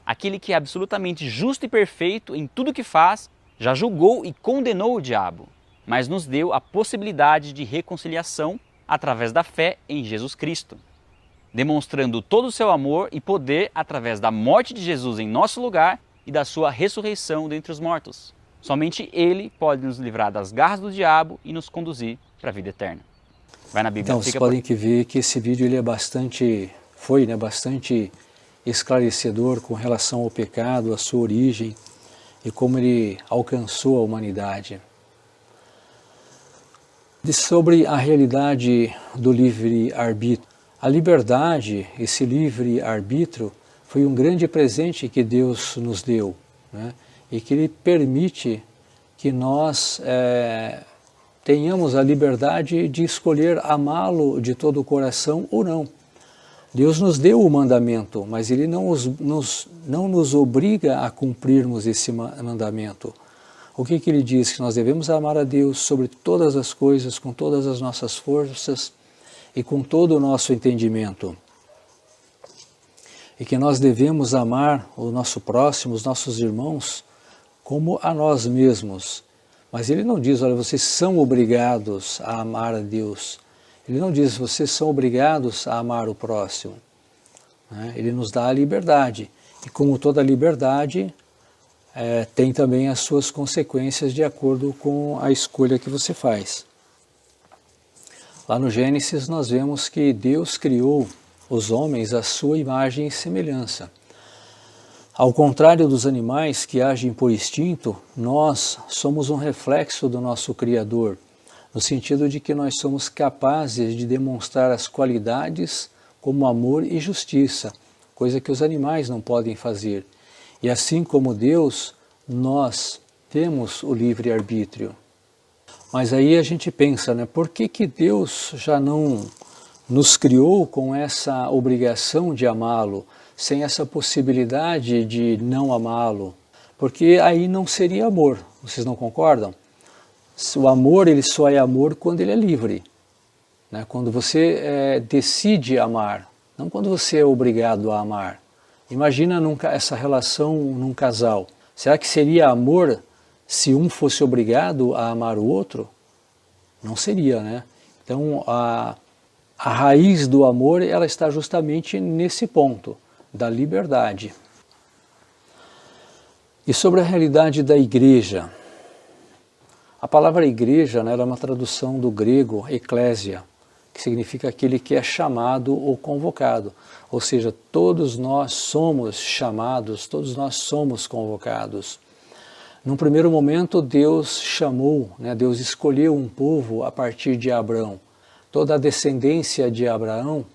Aquele que é absolutamente justo e perfeito em tudo que faz, já julgou e condenou o diabo, mas nos deu a possibilidade de reconciliação através da fé em Jesus Cristo. demonstrando todo o seu amor e poder através da morte de Jesus em nosso lugar e da sua ressurreição dentre os mortos. Somente Ele pode nos livrar das garras do diabo e nos conduzir para a vida eterna. Vai na Bíblia. Então, vocês podem ver que esse vídeo ele é bastante esclarecedor com relação ao pecado, a sua origem e como ele alcançou a humanidade. Sobre a realidade do livre-arbítrio. A liberdade, esse livre-arbítrio, foi um grande presente que Deus nos deu, né? E que Ele permite que nós tenhamos a liberdade de escolher amá-lo de todo o coração ou não. Deus nos deu o mandamento, mas Ele não nos obriga a cumprirmos esse mandamento. O que Ele diz? Que nós devemos amar a Deus sobre todas as coisas, com todas as nossas forças e com todo o nosso entendimento. E que nós devemos amar o nosso próximo, os nossos irmãos, como a nós mesmos. Mas Ele não diz, olha, vocês são obrigados a amar a Deus. Ele não diz, vocês são obrigados a amar o próximo. Né? Ele nos dá a liberdade. E como toda liberdade, tem também as suas consequências de acordo com a escolha que você faz. Lá no Gênesis nós vemos que Deus criou os homens à sua imagem e semelhança. Ao contrário dos animais que agem por instinto, nós somos um reflexo do nosso Criador, no sentido de que nós somos capazes de demonstrar as qualidades como amor e justiça, coisa que os animais não podem fazer. E assim como Deus, nós temos o livre-arbítrio. Mas aí a gente pensa, né, por que Deus já não nos criou com essa obrigação de amá-lo, sem essa possibilidade de não amá-lo? Porque aí não seria amor, vocês não concordam? O amor, ele só é amor quando ele é livre, né? Quando você decide amar, não quando você é obrigado a amar. Imagina essa relação num casal. Será que seria amor se um fosse obrigado a amar o outro? Não seria, né? Então, a raiz do amor, ela está justamente nesse ponto, da liberdade. E sobre a realidade da igreja. A palavra igreja, né, ela é uma tradução do grego eclésia, que significa aquele que é chamado ou convocado. Ou seja, todos nós somos chamados, todos nós somos convocados. Num primeiro momento, Deus chamou, né, Deus escolheu um povo a partir de Abraão. Toda a descendência de Abraão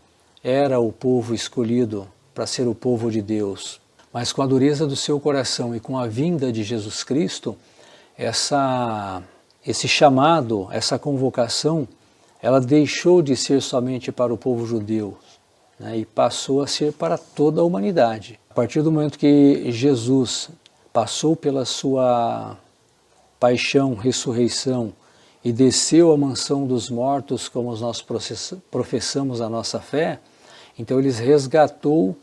era o povo escolhido para ser o povo de Deus. Mas com a dureza do seu coração e com a vinda de Jesus Cristo, esse chamado, essa convocação, ela deixou de ser somente para o povo judeu, né, e passou a ser para toda a humanidade. A partir do momento que Jesus passou pela sua paixão, ressurreição e desceu à mansão dos mortos, como nós professamos a nossa fé, então ele resgatou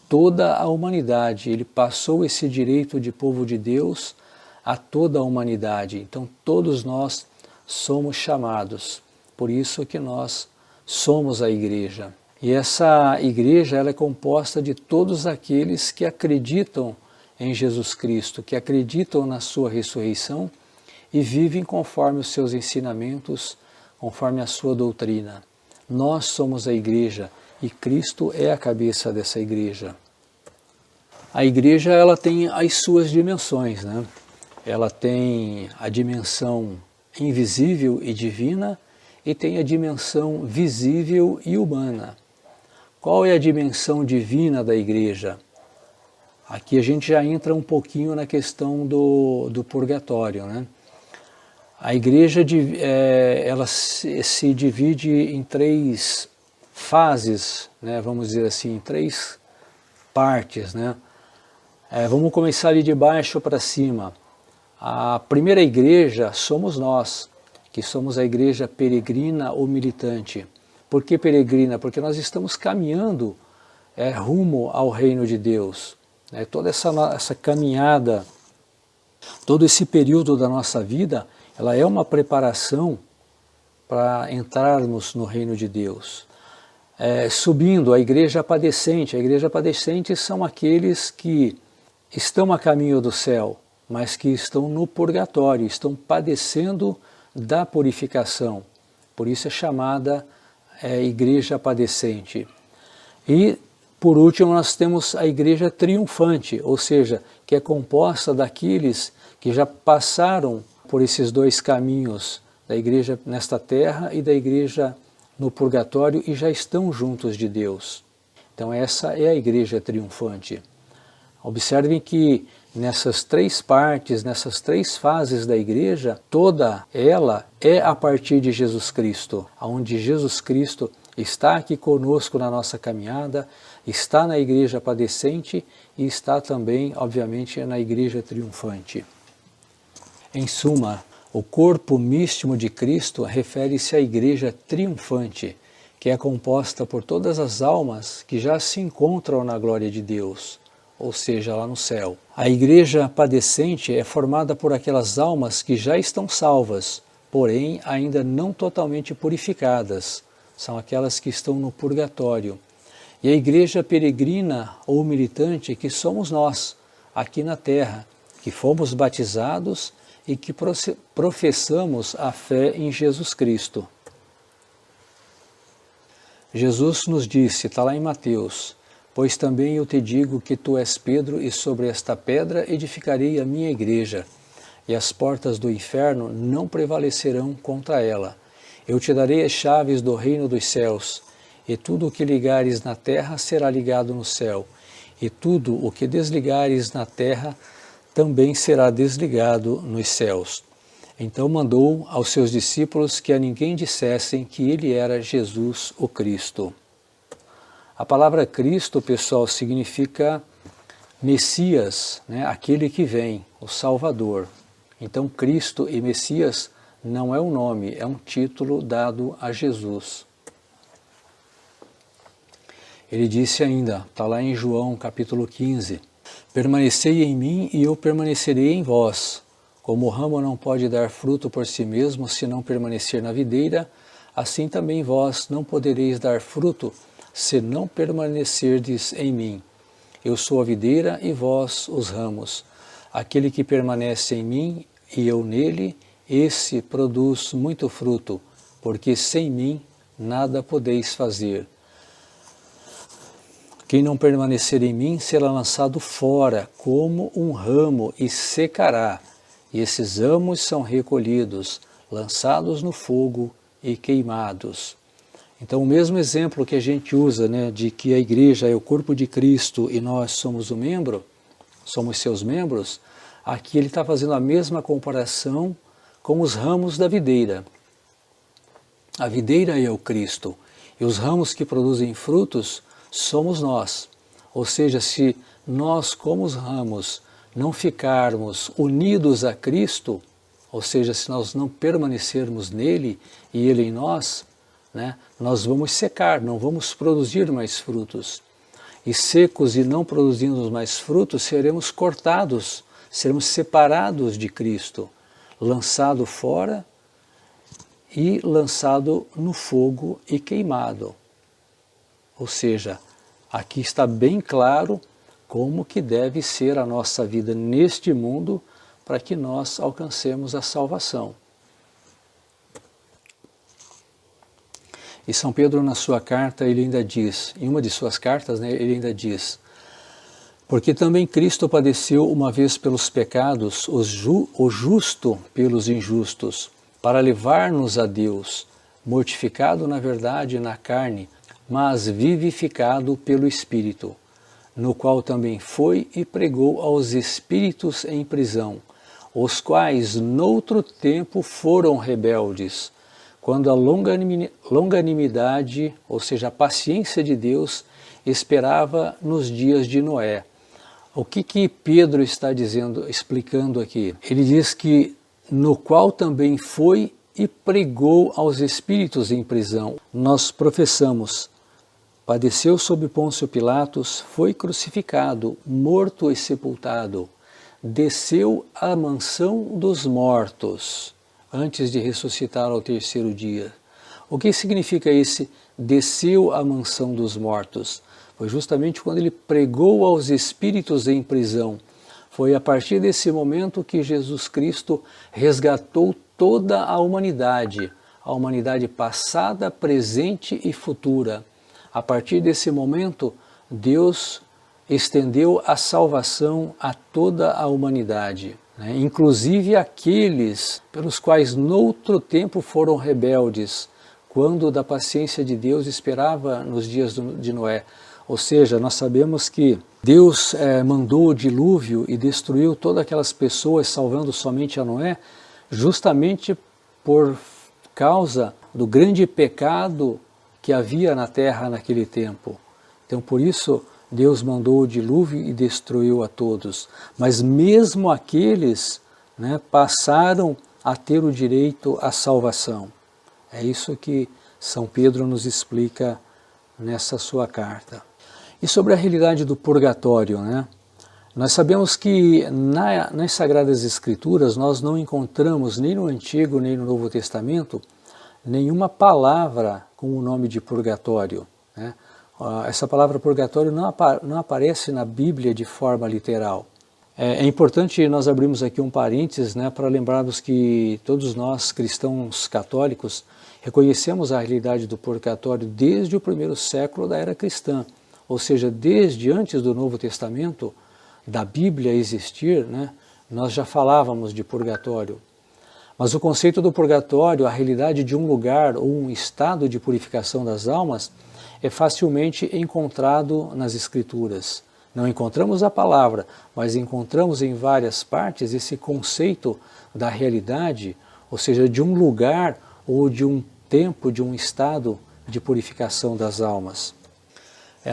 toda a humanidade, ele passou esse direito de povo de Deus a toda a humanidade. Então todos nós somos chamados, por isso que nós somos a igreja. E essa igreja ela é composta de todos aqueles que acreditam em Jesus Cristo, que acreditam na sua ressurreição e vivem conforme os seus ensinamentos, conforme a sua doutrina. Nós somos a igreja e Cristo é a cabeça dessa igreja. A igreja ela tem as suas dimensões, né? Ela tem a dimensão invisível e divina e tem a dimensão visível e humana. Qual é a dimensão divina da igreja? Aqui a gente já entra um pouquinho na questão do purgatório, né? A igreja ela se divide em 3 fases, né? Vamos dizer assim, em 3 partes, né? Vamos começar ali de baixo para cima. A primeira igreja somos nós, que somos a igreja peregrina ou militante. Por que peregrina? Porque nós estamos caminhando rumo ao reino de Deus. Toda essa caminhada, todo esse período da nossa vida, ela é uma preparação para entrarmos no reino de Deus. subindo a igreja padecente. A igreja padecente são aqueles que estão a caminho do céu, mas que estão no purgatório, estão padecendo da purificação. Por isso é chamada igreja padecente. E, por último, nós temos a igreja triunfante, ou seja, que é composta daqueles que já passaram por esses dois caminhos, da igreja nesta terra e da igreja no purgatório, e já estão juntos de Deus. Então essa é a igreja triunfante. Observem que nessas três partes, nessas três fases da igreja, toda ela é a partir de Jesus Cristo, onde Jesus Cristo está aqui conosco na nossa caminhada, está na igreja padecente e está também, obviamente, na igreja triunfante. Em suma, o corpo místico de Cristo refere-se à igreja triunfante, que é composta por todas as almas que já se encontram na glória de Deus, ou seja, lá no céu. A igreja padecente é formada por aquelas almas que já estão salvas, porém ainda não totalmente purificadas. São aquelas que estão no purgatório. E a igreja peregrina ou militante, que somos nós, aqui na terra, que fomos batizados e que professamos a fé em Jesus Cristo. Jesus nos disse, está lá em Mateus: pois também eu te digo que tu és Pedro, e sobre esta pedra edificarei a minha igreja, e as portas do inferno não prevalecerão contra ela. Eu te darei as chaves do reino dos céus, e tudo o que ligares na terra será ligado no céu, e tudo o que desligares na terra também será desligado nos céus. Então mandou aos seus discípulos que a ninguém dissessem que ele era Jesus o Cristo. A palavra Cristo, pessoal, significa Messias, né? Aquele que vem, o Salvador. Então Cristo e Messias não é um nome, é um título dado a Jesus. Ele disse ainda, está lá em João capítulo 15, permanecei em mim e eu permanecerei em vós. Como o ramo não pode dar fruto por si mesmo se não permanecer na videira, assim também vós não podereis dar fruto se não permanecerdes em mim. Eu sou a videira e vós os ramos. Aquele que permanece em mim e eu nele, esse produz muito fruto, porque sem mim nada podeis fazer. Quem não permanecer em mim será lançado fora como um ramo e secará. E esses ramos são recolhidos, lançados no fogo e queimados. Então o mesmo exemplo que a gente usa, né, de que a igreja é o corpo de Cristo e nós somos o membro, somos seus membros, aqui ele está fazendo a mesma comparação com os ramos da videira. A videira é o Cristo, e os ramos que produzem frutos somos nós. Ou seja, se nós, como os ramos, não ficarmos unidos a Cristo, ou seja, se nós não permanecermos nele e ele em nós, né, nós vamos secar, não vamos produzir mais frutos. E secos e não produzindo mais frutos, seremos cortados, seremos separados de Cristo, lançado fora e lançado no fogo e queimado. Ou seja, aqui está bem claro como que deve ser a nossa vida neste mundo para que nós alcancemos a salvação. E São Pedro, na sua carta, ele ainda diz, em uma de suas cartas, né, ele ainda diz: porque também Cristo padeceu uma vez pelos pecados, o justo pelos injustos, para levar-nos a Deus, mortificado na verdade na carne, mas vivificado pelo Espírito, no qual também foi e pregou aos espíritos em prisão, os quais noutro tempo foram rebeldes, quando a longanimidade, ou seja, a paciência de Deus, esperava nos dias de Noé. O que Pedro está dizendo, explicando aqui? Ele diz que no qual também foi e pregou aos espíritos em prisão. Nós professamos: padeceu sob Pôncio Pilatos, foi crucificado, morto e sepultado, desceu à mansão dos mortos, antes de ressuscitar ao terceiro dia. O que significa esse desceu à mansão dos mortos? Foi justamente quando ele pregou aos espíritos em prisão. Foi a partir desse momento que Jesus Cristo resgatou toda a humanidade passada, presente e futura. A partir desse momento, Deus estendeu a salvação a toda a humanidade, né? Inclusive aqueles pelos quais noutro tempo foram rebeldes, quando da paciência de Deus esperava nos dias de Noé. Ou seja, nós sabemos que Deus mandou o dilúvio e destruiu todas aquelas pessoas, salvando somente a Noé, justamente por causa do grande pecado que havia na terra naquele tempo. Então, por isso, Deus mandou o dilúvio e destruiu a todos. Mas mesmo aqueles, né, passaram a ter o direito à salvação. É isso que São Pedro nos explica nessa sua carta. E sobre a realidade do purgatório, né? Nós sabemos que nas Sagradas Escrituras nós não encontramos nem no Antigo nem no Novo Testamento nenhuma palavra com o nome de purgatório, né? Essa palavra purgatório não aparece na Bíblia de forma literal. É importante nós abrirmos aqui um parênteses, né, para lembrarmos que todos nós cristãos católicos reconhecemos a realidade do purgatório desde o primeiro século da era cristã, ou seja, desde antes do Novo Testamento, da Bíblia existir, né, nós já falávamos de purgatório. Mas o conceito do purgatório, a realidade de um lugar ou um estado de purificação das almas, é facilmente encontrado nas Escrituras. Não encontramos a palavra, mas encontramos em várias partes esse conceito da realidade, ou seja, de um lugar ou de um tempo, de um estado de purificação das almas.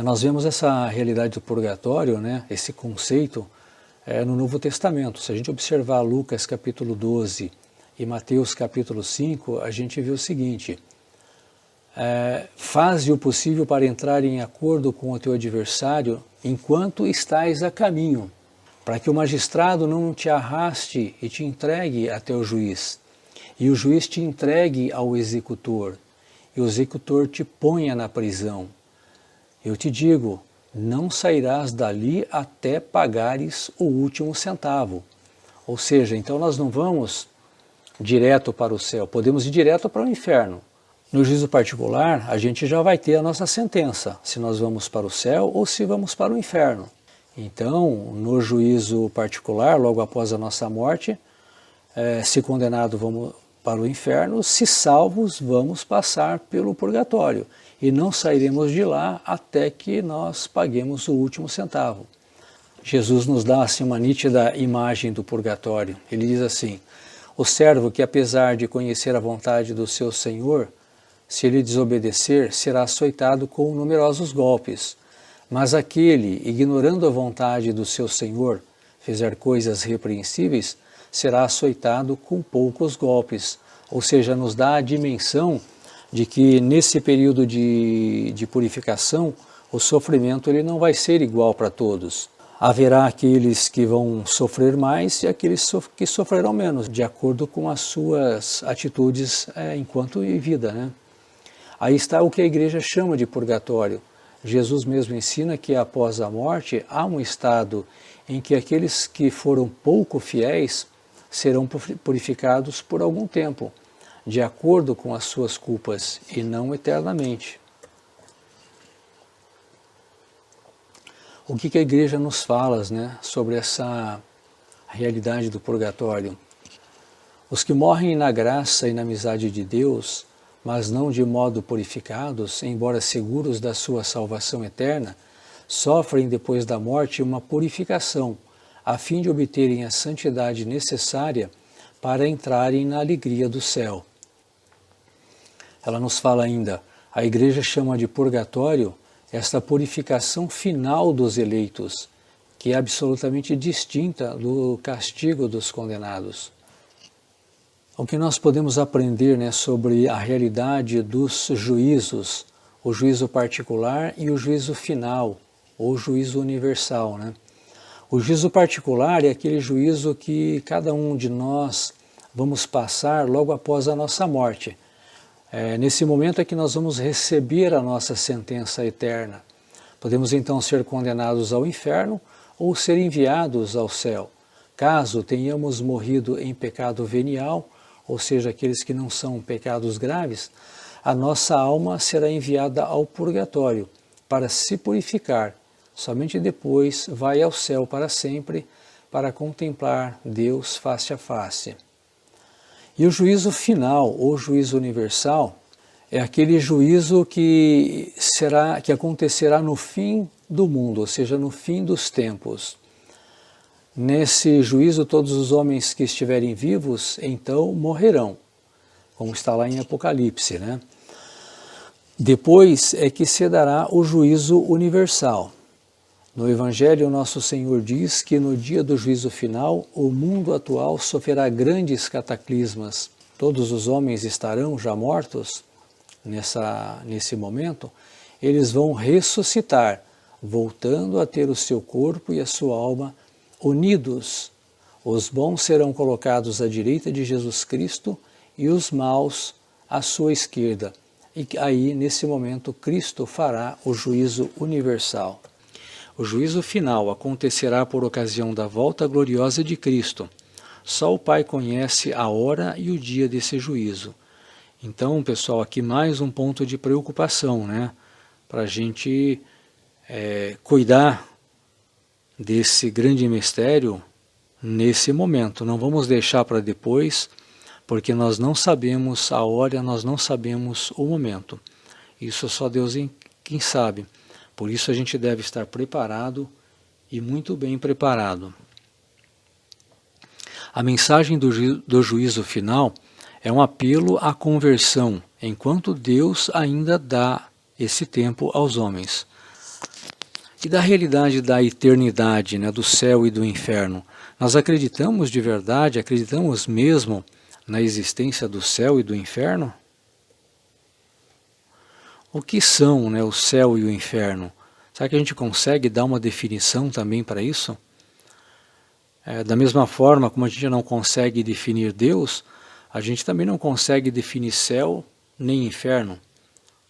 Nós vemos essa realidade do purgatório, né, esse conceito, no Novo Testamento. Se a gente observar Lucas capítulo 12 e Mateus capítulo 5, a gente vê o seguinte: faze o possível para entrar em acordo com o teu adversário enquanto estás a caminho, para que o magistrado não te arraste e te entregue até o juiz, e o juiz te entregue ao executor, e o executor te ponha na prisão. Eu te digo, não sairás dali até pagares o último centavo. Ou seja, então nós não vamos direto para o céu, podemos ir direto para o inferno. No juízo particular, a gente já vai ter a nossa sentença, se nós vamos para o céu ou se vamos para o inferno. Então, no juízo particular, logo após a nossa morte, se condenado, vamos para o inferno, se salvos, vamos passar pelo purgatório. E não sairemos de lá até que nós paguemos o último centavo. Jesus nos dá assim uma nítida imagem do purgatório. Ele diz assim: o servo que, apesar de conhecer a vontade do seu senhor, se ele desobedecer, será açoitado com numerosos golpes. Mas aquele, ignorando a vontade do seu senhor, fizer coisas repreensíveis, será açoitado com poucos golpes. Ou seja, nos dá a dimensão de que nesse período de purificação, o sofrimento ele não vai ser igual para todos. Haverá aqueles que vão sofrer mais e aqueles que sofrerão menos, de acordo com as suas atitudes enquanto em vida, né? Aí está o que a igreja chama de purgatório. Jesus mesmo ensina que após a morte há um estado em que aqueles que foram pouco fiéis serão purificados por algum tempo, de acordo com as suas culpas, e não eternamente. O que a igreja nos fala, né, sobre essa realidade do purgatório? Os que morrem na graça e na amizade de Deus, mas não de modo purificados, embora seguros da sua salvação eterna, sofrem depois da morte uma purificação, a fim de obterem a santidade necessária para entrarem na alegria do céu. Ela nos fala ainda, a igreja chama de purgatório esta purificação final dos eleitos, que é absolutamente distinta do castigo dos condenados. O que nós podemos aprender, né, sobre a realidade dos juízos, o juízo particular e o juízo final, ou juízo universal, né? O juízo particular é aquele juízo que cada um de nós vamos passar logo após a nossa morte. Nesse momento é que nós vamos receber a nossa sentença eterna. Podemos então ser condenados ao inferno ou ser enviados ao céu, caso tenhamos morrido em pecado venial, ou seja, aqueles que não são pecados graves. A nossa alma será enviada ao purgatório para se purificar. Somente depois vai ao céu para sempre, para contemplar Deus face a face. E o juízo final, ou juízo universal, é aquele juízo que acontecerá no fim do mundo, ou seja, no fim dos tempos. Nesse juízo, todos os homens que estiverem vivos, então, morrerão, como está lá em Apocalipse, né? Depois é que se dará o juízo universal. No Evangelho, nosso Senhor diz que no dia do juízo final, o mundo atual sofrerá grandes cataclismas. Todos os homens estarão já mortos nesse momento. Eles vão ressuscitar, voltando a ter o seu corpo e a sua alma unidos. Os bons serão colocados à direita de Jesus Cristo e os maus à sua esquerda. E aí, nesse momento, Cristo fará o juízo universal. O juízo final acontecerá por ocasião da volta gloriosa de Cristo. Só o Pai conhece a hora e o dia desse juízo. Então, pessoal, aqui mais um ponto de preocupação, né? Para a gente cuidar desse grande mistério nesse momento. Não vamos deixar para depois, porque nós não sabemos a hora, nós não sabemos o momento. Isso só Deus quem sabe. Por isso a gente deve estar preparado e muito bem preparado. A mensagem do juízo final é um apelo à conversão, enquanto Deus ainda dá esse tempo aos homens. E da realidade da eternidade, né, do céu e do inferno, nós acreditamos de verdade, acreditamos mesmo na existência do céu e do inferno? O que são, né, o céu e o inferno? Será que a gente consegue dar uma definição também para isso? Da mesma forma como a gente não consegue definir Deus, a gente também não consegue definir céu nem inferno,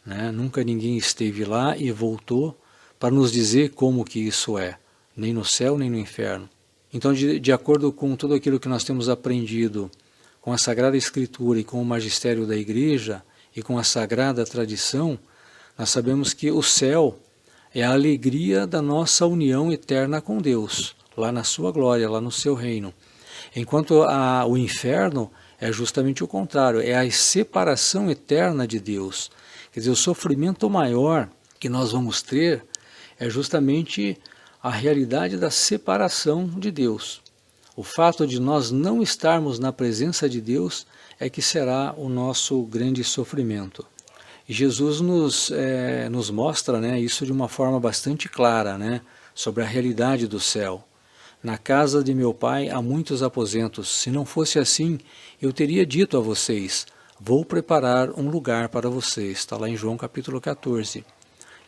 né? Nunca ninguém esteve lá e voltou para nos dizer como que isso é, nem no céu nem no inferno. Então, de acordo com tudo aquilo que nós temos aprendido com a Sagrada Escritura e com o magistério da Igreja e com a Sagrada Tradição, nós sabemos que o céu é a alegria da nossa união eterna com Deus, lá na sua glória, lá no seu reino. Enquanto o inferno é justamente o contrário, é a separação eterna de Deus. Quer dizer, o sofrimento maior que nós vamos ter é justamente a realidade da separação de Deus. O fato de nós não estarmos na presença de Deus é que será o nosso grande sofrimento. E Jesus nos mostra, né, isso de uma forma bastante clara, né, sobre a realidade do céu. Na casa de meu pai há muitos aposentos. Se não fosse assim, eu teria dito a vocês, vou preparar um lugar para vocês. Está lá em João capítulo 14.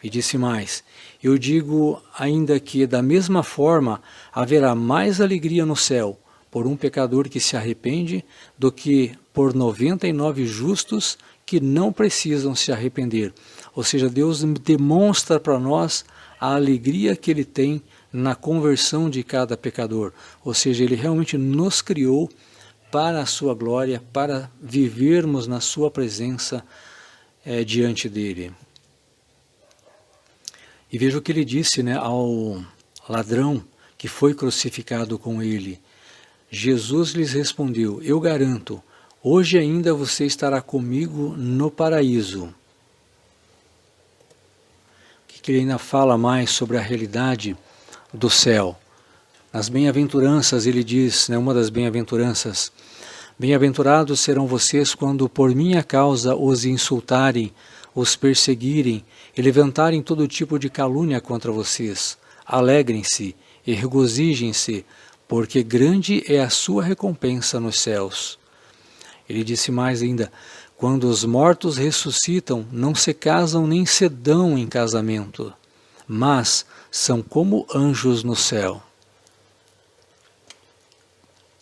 E disse mais, eu digo ainda que da mesma forma haverá mais alegria no céu por um pecador que se arrepende do que por 99 justos que não precisam se arrepender. Ou seja, Deus demonstra para nós a alegria que Ele tem na conversão de cada pecador. Ou seja, Ele realmente nos criou para a sua glória, para vivermos na sua presença diante dEle. E veja o que Ele disse, né, ao ladrão que foi crucificado com Ele. Jesus lhes respondeu, eu garanto, hoje ainda você estará comigo no paraíso. O que ele ainda fala mais sobre a realidade do céu? Nas bem-aventuranças ele diz, né, uma das bem-aventuranças, bem-aventurados serão vocês quando por minha causa os insultarem, os perseguirem e levantarem todo tipo de calúnia contra vocês. Alegrem-se e regozijem-se, porque grande é a sua recompensa nos céus. Ele disse mais ainda, quando os mortos ressuscitam, não se casam nem se dão em casamento, mas são como anjos no céu.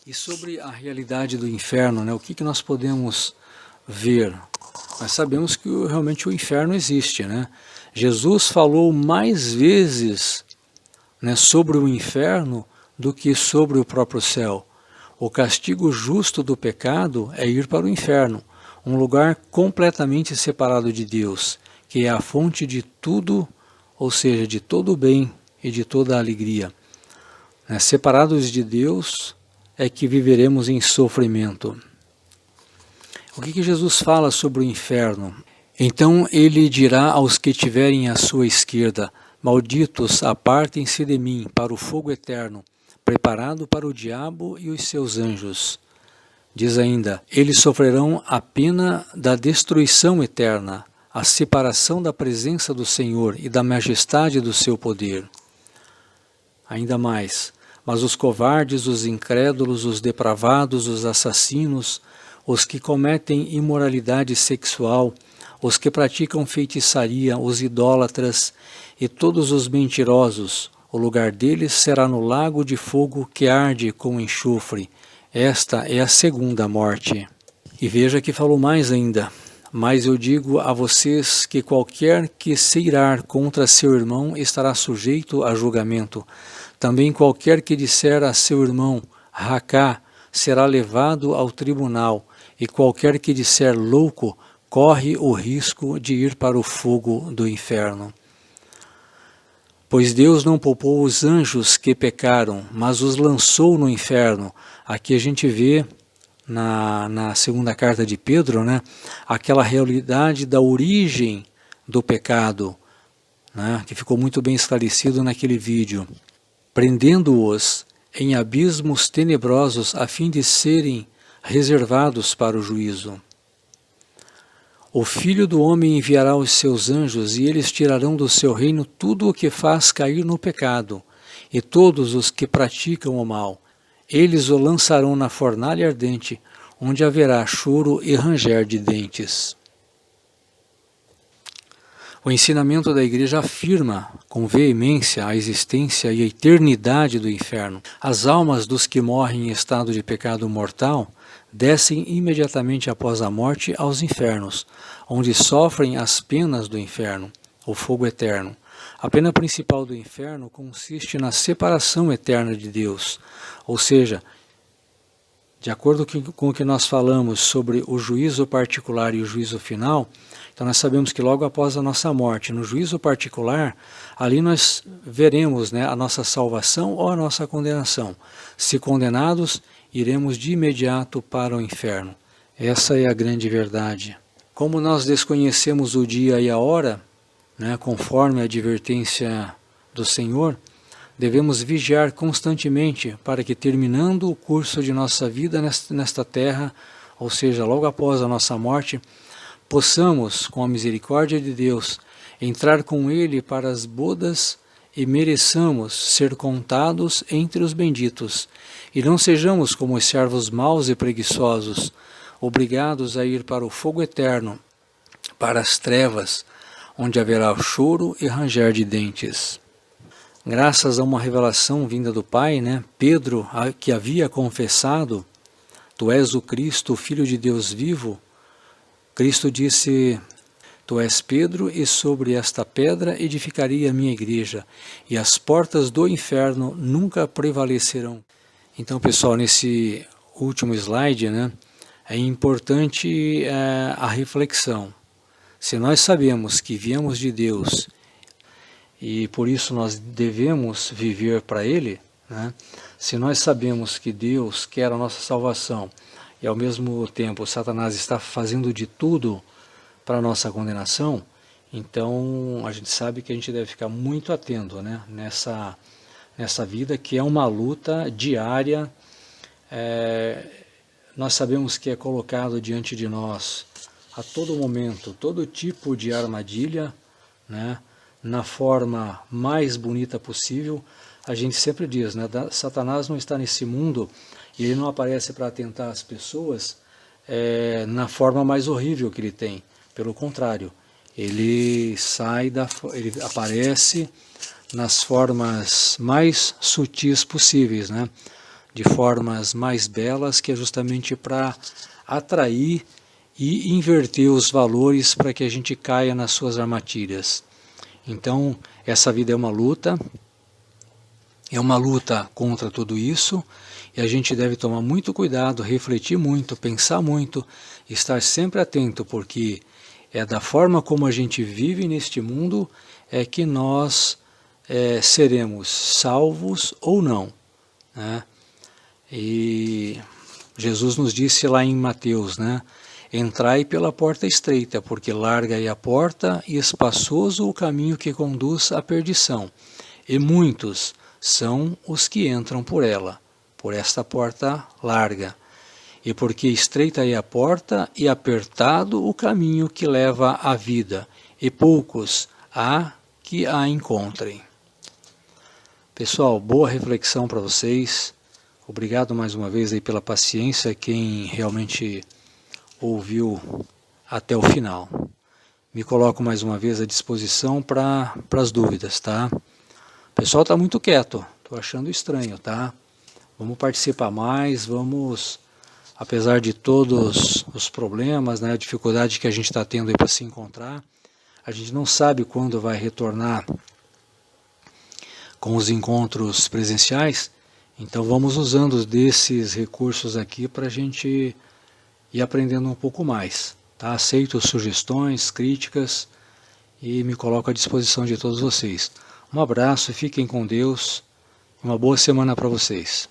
E sobre a realidade do inferno, né, o que nós podemos ver. Mas sabemos que realmente o inferno existe, né? Jesus falou mais vezes, né, sobre o inferno do que sobre o próprio céu. O castigo justo do pecado é ir para o inferno, um lugar completamente separado de Deus, que é a fonte de tudo, ou seja, de todo o bem e de toda a alegria. Separados de Deus é que viveremos em sofrimento. O que Jesus fala sobre o inferno? Então ele dirá aos que tiverem à sua esquerda: malditos, apartem-se de mim para o fogo eterno, preparado para o diabo e os seus anjos. Diz ainda: eles sofrerão a pena da destruição eterna, a separação da presença do Senhor e da majestade do seu poder. Ainda mais: mas os covardes, os incrédulos, os depravados, os assassinos, os que cometem imoralidade sexual, os que praticam feitiçaria, os idólatras e todos os mentirosos, o lugar deles será no lago de fogo que arde com enxofre. Esta é a segunda morte. E veja que falou mais ainda: mas eu digo a vocês que qualquer que se irar contra seu irmão estará sujeito a julgamento. Também qualquer que disser a seu irmão, racá, será levado ao tribunal, e qualquer que disser louco, corre o risco de ir para o fogo do inferno. Pois Deus não poupou os anjos que pecaram, mas os lançou no inferno. Aqui a gente vê, na segunda carta de Pedro, né, aquela realidade da origem do pecado, né, que ficou muito bem esclarecido naquele vídeo. Prendendo-os em abismos tenebrosos a fim de serem reservados para o juízo. O Filho do Homem enviará os seus anjos, e eles tirarão do seu reino tudo o que faz cair no pecado, e todos os que praticam o mal. Eles o lançarão na fornalha ardente, onde haverá choro e ranger de dentes. O ensinamento da Igreja afirma com veemência a existência e a eternidade do inferno. As almas dos que morrem em estado de pecado mortal descem imediatamente após a morte aos infernos, onde sofrem as penas do inferno, o fogo eterno. A pena principal do inferno consiste na separação eterna de Deus, ou seja, de acordo com o que nós falamos sobre o juízo particular e o juízo final, então nós sabemos que logo após a nossa morte, no juízo particular, ali nós veremos, né, a nossa salvação ou a nossa condenação. Se condenados, iremos de imediato para o inferno. Essa é a grande verdade. Como nós desconhecemos o dia e a hora, né, conforme a advertência do Senhor, devemos vigiar constantemente para que, terminando o curso de nossa vida nesta terra, ou seja, logo após a nossa morte, possamos, com a misericórdia de Deus, entrar com Ele para as bodas e mereçamos ser contados entre os benditos, e não sejamos como os servos maus e preguiçosos, obrigados a ir para o fogo eterno, para as trevas, onde haverá choro e ranger de dentes. Graças a uma revelação vinda do Pai, né, Pedro, que havia confessado: Tu és o Cristo, o Filho de Deus vivo, Cristo disse: Tu és Pedro, e sobre esta pedra edificarei a minha igreja, e as portas do inferno nunca prevalecerão. Então, pessoal, nesse último slide, né, é importante a reflexão. Se nós sabemos que viemos de Deus e por isso nós devemos viver para Ele, né, se nós sabemos que Deus quer a nossa salvação e ao mesmo tempo Satanás está fazendo de tudo para a nossa condenação, então a gente sabe que a gente deve ficar muito atento, né, nessa vida que é uma luta diária. Nós sabemos que é colocado diante de nós a todo momento todo tipo de armadilha, né, na forma mais bonita possível. A gente sempre diz, né, Satanás não está nesse mundo e ele não aparece para atentar às pessoas na forma mais horrível que ele tem. Pelo contrário, ele aparece nas formas mais sutis possíveis, né? De formas mais belas, que é justamente para atrair e inverter os valores para que a gente caia nas suas armadilhas. Então, essa vida é uma luta contra tudo isso, e a gente deve tomar muito cuidado, refletir muito, pensar muito, estar sempre atento, porque é da forma como a gente vive neste mundo é que nós seremos salvos ou não, né? E Jesus nos disse lá em Mateus, né? Entrai pela porta estreita, porque larga é a porta e espaçoso o caminho que conduz à perdição, e muitos são os que entram por ela, por esta porta larga. E porque estreita é a porta e apertado o caminho que leva à vida, e poucos há que a encontrem. Pessoal, boa reflexão para vocês. Obrigado mais uma vez aí pela paciência, quem realmente ouviu até o final. Me coloco mais uma vez à disposição para as dúvidas, tá? O pessoal está muito quieto, estou achando estranho, tá? Vamos participar mais, vamos, apesar de todos os problemas, né, a dificuldade que a gente está tendo para se encontrar, a gente não sabe quando vai retornar com os encontros presenciais, então vamos usando desses recursos aqui para a gente ir aprendendo um pouco mais. Tá? Aceito sugestões, críticas e me coloco à disposição de todos vocês. Um abraço, fiquem com Deus, uma boa semana para vocês.